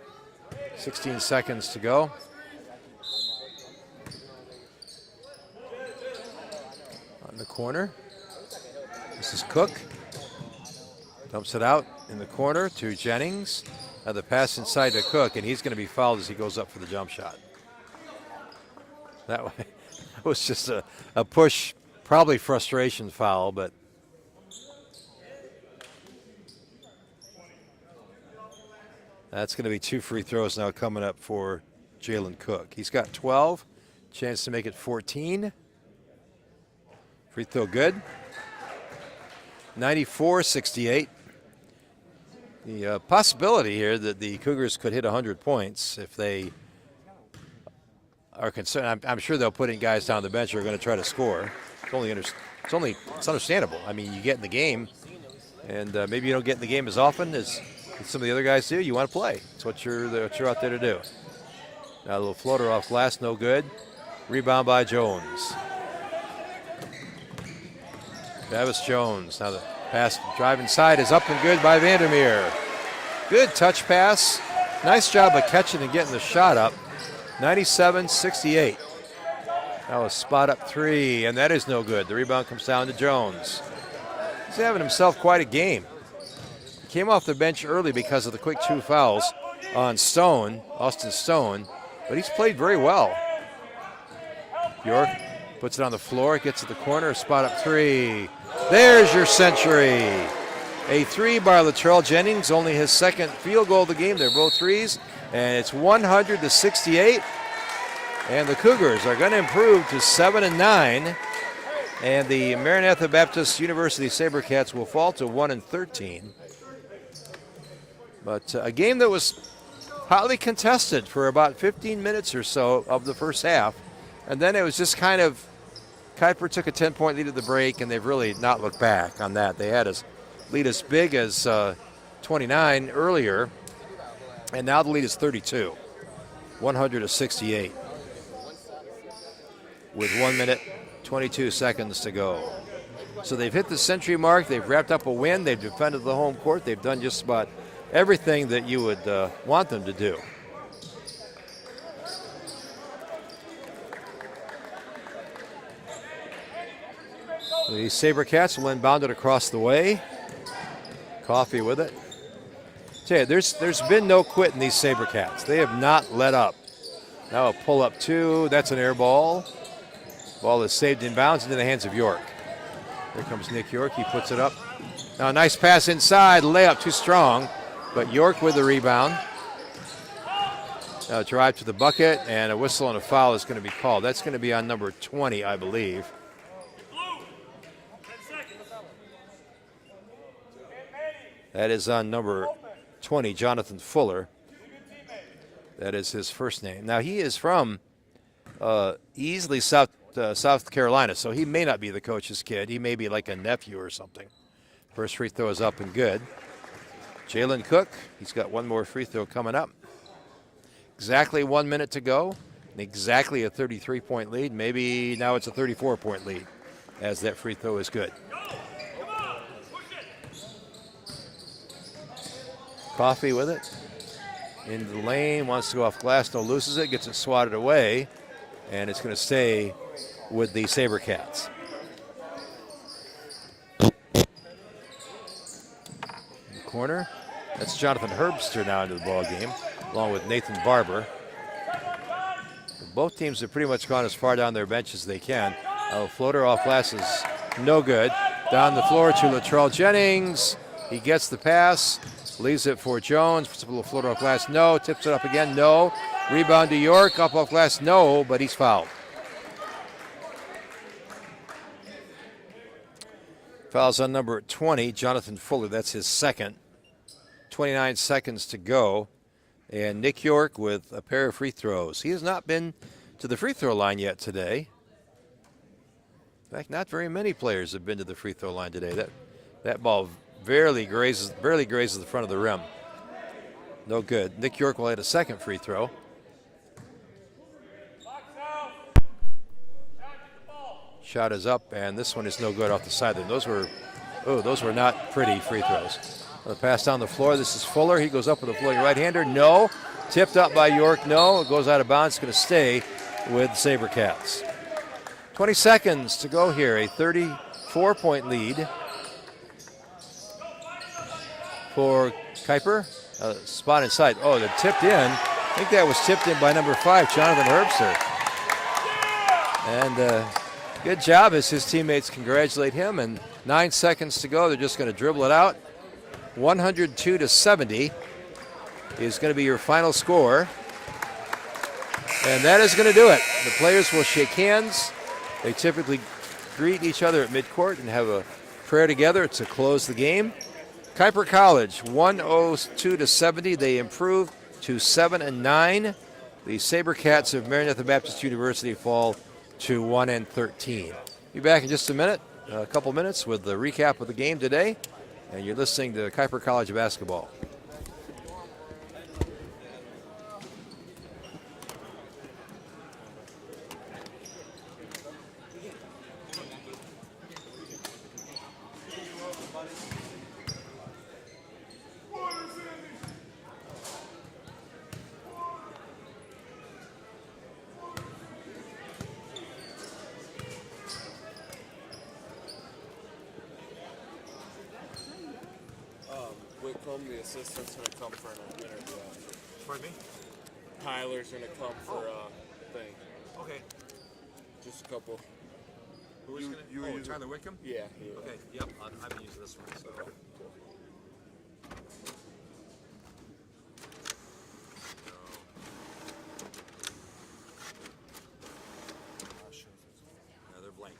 16 seconds to go. In the corner. This is Cook. Dumps it out in the corner to Jennings. Now the pass inside to Cook, and he's going to be fouled as he goes up for the jump shot. That was just a push, probably frustration foul, but that's going to be 2 free throws now coming up for Jalen Cook. He's got 12, chance to make it 14. Free throw good. 94-68. The possibility here that the Cougars could hit 100 points if they are concerned. I'm sure they'll put in guys down the bench who are going to try to score. It's understandable. I mean, you get in the game, and maybe you don't get in the game as often as some of the other guys do. You want to play. That's what you're out there to do. Now a little floater off glass, no good. Rebound by Jones. Travis Jones. Now the pass drive inside is up and good by Vandermeer. Good touch pass. Nice job of catching and getting the shot up. 97-68. Now a spot up 3, and that is no good. The rebound comes down to Jones. He's having himself quite a game. He came off the bench early because of the quick 2 fouls on Stone, Austin Stone, but he's played very well. York puts it on the floor, gets to the corner, spot up 3. There's your century. A 3 by Latrell Jennings, only his second field goal of the game. They're both 3s, and it's 100-68. And the Cougars are going to improve to 7-9, and the Maranatha Baptist University SaberCats will fall to 1-13. But a game that was hotly contested for about 15 minutes or so of the first half, and then it was just kind of Kuyper took a 10-point lead at the break, and they've really not looked back on that. They had a lead as big as 29 earlier, and now the lead is 32, 100-68, with 1 minute, 22 seconds to go. So they've hit the century mark. They've wrapped up a win. They've defended the home court. They've done just about everything that you would want them to do. The SaberCats will inbound it across the way. Coffey with it. Tell you, there's been no quit in these SaberCats. They have not let up. Now a pull-up 2. That's an air ball. Ball is saved in bounds into the hands of York. Here comes Nick York. He puts it up. Now a nice pass inside. Layup too strong. But York with the rebound. drive to the bucket, and a whistle and a foul is going to be called. That's going to be on number 20, I believe. Blue. 10 seconds. That is on number 20, Jonathan Fuller. That is his first name. Now, he is from Easley, South Carolina, so he may not be the coach's kid. He may be like a nephew or something. First free throw is up and good. Jalen Cook, he's got one more free throw coming up. Exactly 1 minute to go, and exactly a 33-point lead. Maybe now it's a 34-point lead, as that free throw is good. Come on. Push it. Coffee with it. Into the lane, wants to go off glass, no, loses it, gets it swatted away, and it's going to stay with the SaberCats. In the corner, that's Jonathan Herbster now into the ball game, along with Nathan Barber. Both teams have pretty much gone as far down their bench as they can. Floater off glass is no good. Down the floor to Latrell Jennings. He gets the pass. Leaves it for Jones. Puts up a little floater off glass. No. Tips it up again. No. Rebound to York. Up off glass. No. But he's fouled. Fouls on number 20, Jonathan Fuller. That's his second. 29 seconds to go. And Nick York with a pair of free throws. He has not been to the free throw line yet today. In fact, not very many players have been to the free throw line today. That ball barely grazes the front of the rim. No good. Nick York will hit a second free throw. Shot is up, and this one is no good off the sideline. Those were not pretty free throws. The pass down the floor. This is Fuller. He goes up with a floating right-hander. No. Tipped up by York. No. It goes out of bounds. It's going to stay with SaberCats. 20 seconds to go here. A 34-point lead for Kuyper. Spot inside. Oh, the tipped in. I think that was tipped in by number 5, Jonathan Herbster. And good job as his teammates congratulate him. And 9 seconds to go. They're just going to dribble it out. 102-70 is going to be your final score. And that is going to do it. The players will shake hands. They typically greet each other at midcourt and have a prayer together to close the game. Kuyper College, 102-70. They improved to 7-9. The SaberCats of Maranatha Baptist University fall to 1-13. Be back in just a couple minutes with the recap of the game today. And you're listening to Kuyper College basketball. The assistant's going to come for an interview after. Pardon me? Tyler's going to come for a thing. Okay. Just a couple. Who's going to? Tyler Wickham? Yeah. Okay. Yep. I've been using this one. So. Yeah, they're blank.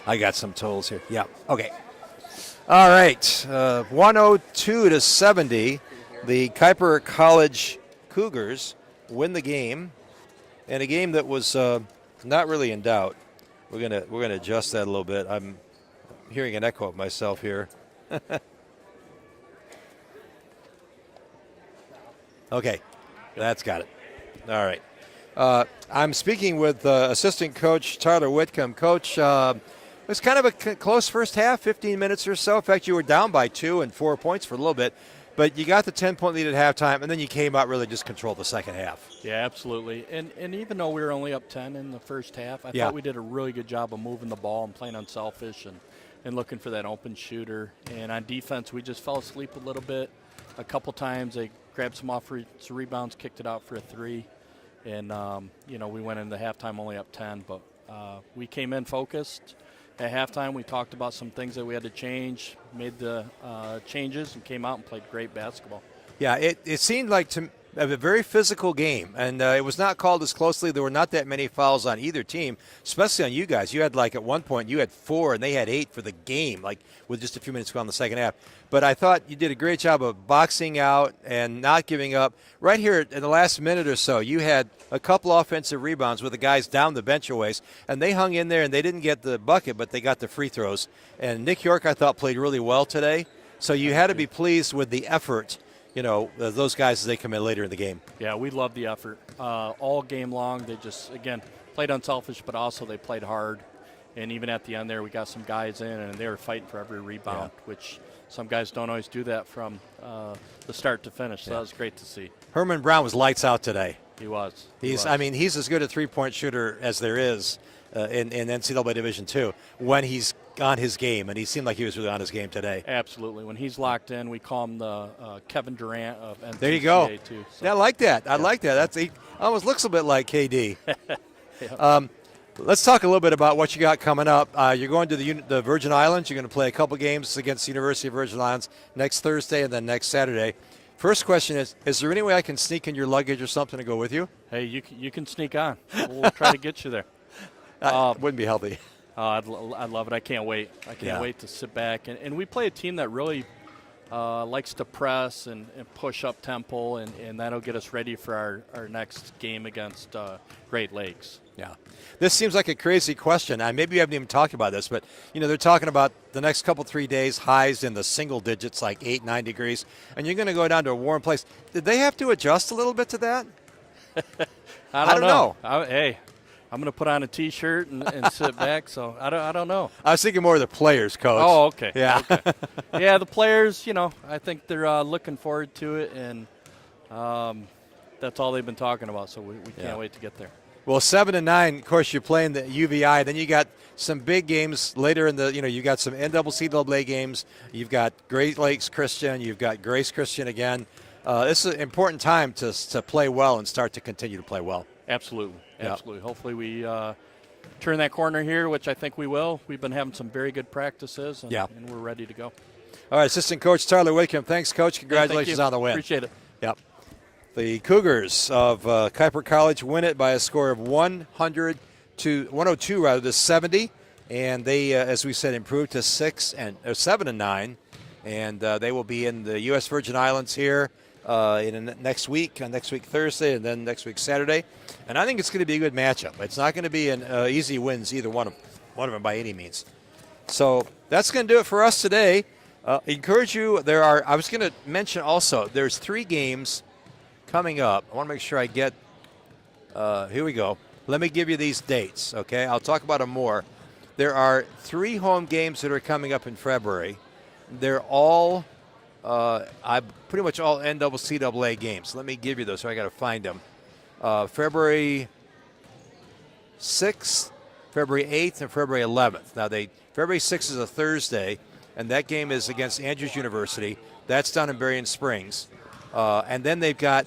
I got some totals here. Yeah. Okay. All right. 102-70. The Kuyper College Cougars win the game, and a game that was not really in doubt. We're gonna adjust that a little bit. I'm hearing an echo of myself here. Okay, that's got it. All right. I'm speaking with assistant coach Tyler Whitcomb. Coach, it was kind of a close first half, 15 minutes or so. In fact, you were down by 2 and 4 points for a little bit. But you got the 10-point lead at halftime, and then you came out really just controlled the second half. Yeah, absolutely. And even though we were only up 10 in the first half, I Yeah. thought we did a really good job of moving the ball and playing unselfish and looking for that open shooter. And on defense, we just fell asleep a little bit. A couple times they grabbed some rebounds, kicked it out for a three. And, we went into halftime only up 10. But we came in focused. At halftime, we talked about some things that we had to change, made the changes, and came out and played great basketball. Yeah, it seemed like a very physical game, and it was not called as closely. There were not that many fouls on either team, especially on you guys. You had, at one point, you had 4, and they had 8 for the game, with just a few minutes to go in the second half. But I thought you did a great job of boxing out and not giving up. Right here in the last minute or so, you had a couple offensive rebounds with the guys down the bench a ways, and they hung in there, and they didn't get the bucket, but they got the free throws. And Nick York, I thought, played really well today. So you had to be pleased with the effort, those guys as they come in later in the game. Yeah, we love the effort. All game long, they just, again, played unselfish, but also they played hard. And even at the end there, we got some guys in, and they were fighting for every rebound, which some guys don't always do that from the start to finish. So that was great to see. Herman Brown was lights out today. He was. He's as good a three-point shooter as there is in NCAA Division II when he's on his game, and he seemed like he was really on his game today. Absolutely. When he's locked in, we call him the Kevin Durant of NCAA. There you go. Too, so. Yeah, I like that. I like that. He almost looks a bit like KD. Let's talk a little bit about what you got coming up. You're going to the Virgin Islands. You're going to play a couple games against the University of Virgin Islands next Thursday and then next Saturday. First question is there any way I can sneak in your luggage or something to go with you? Hey, you can sneak on. We'll try to get you there. Wouldn't be healthy. I'd love it. I can't wait. I can't wait to sit back. And we play a team that really likes to press and push up tempo, and that'll get us ready for our next game against Great Lakes. Yeah. This seems like a crazy question. Maybe you haven't even talked about this, but, they're talking about the next couple, 3 days, highs in the single digits, like 8, 9 degrees, and you're going to go down to a warm place. Did they have to adjust a little bit to that? I don't know. I'm going to put on a T-shirt and sit back, so I don't know. I was thinking more of the players, Coach. Oh, okay. Yeah. Okay. Yeah, the players, I think they're looking forward to it, and that's all they've been talking about, so we can't wait to get there. Well, 7 and 9, of course, you're playing the UVI. Then you got some big games later in the, you got some NCAA games. You've got Great Lakes Christian. You've got Grace Christian again. This is an important time to play well and start to continue to play well. Absolutely. Yeah. Absolutely. Hopefully we turn that corner here, which I think we will. We've been having some very good practices, and we're ready to go. All right, Assistant Coach Tyler Whitcomb. Thanks, Coach. Congratulations on the win. Appreciate it. Yep. The Cougars of Kuyper College win it by a score of 102 to 70, and they, as we said, improved to 7 and 9, and they will be in the U.S. Virgin Islands here next week Thursday, and then next week Saturday, and I think it's going to be a good matchup. It's not going to be an easy wins either one of them by any means. So that's going to do it for us today. Encourage you. I was going to mention also. There's 3 games coming up. I want to make sure I get. Here we go. Let me give you these dates. Okay, I'll talk about them more. There are 3 home games that are coming up in February. They're all. Pretty much all NCAA games. Let me give you those. So I got to find them. February 6th, February 8th, and February 11th. Now, February 6th is a Thursday, and that game is against Andrews University. That's down in Berrien Springs. And then they've got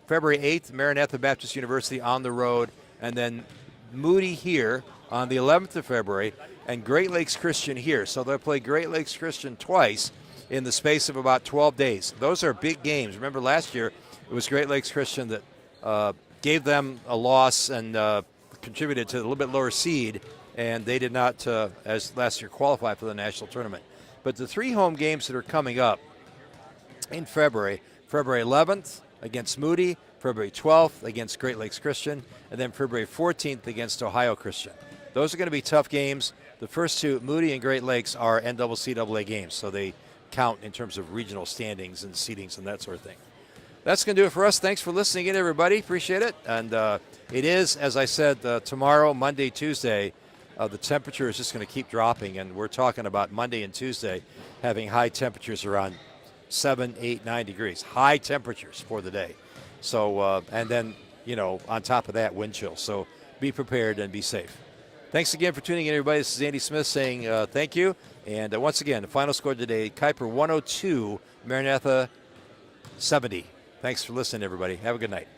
February 8th, Maranatha Baptist University on the road, and then Moody here on the 11th of February, and Great Lakes Christian here. So they'll play Great Lakes Christian twice in the space of about 12 days. Those are big games. Remember last year it was Great Lakes Christian that gave them a loss and contributed to a little bit lower seed, and they did not, as last year, qualify for the national tournament. But the 3 home games that are coming up in February 11th against Moody, February 12th against Great Lakes Christian, and then February 14th against Ohio Christian. Those are going to be tough games. The first 2, Moody and Great Lakes, are NCAA games, so they count in terms of regional standings and seedings and that sort of thing. That's going to do it for us. Thanks for listening in, everybody. Appreciate it. And it is, as I said, tomorrow, Monday, Tuesday, the temperature is just going to keep dropping, and we're talking about Monday and Tuesday having high temperatures around 7, 8, 9 degrees. High temperatures for the day. So, and then, on top of that, wind chill. So be prepared and be safe. Thanks again for tuning in, everybody. This is Andy Smith saying thank you. And once again, the final score today, Kuyper 102, Maranatha 70. Thanks for listening, everybody. Have a good night.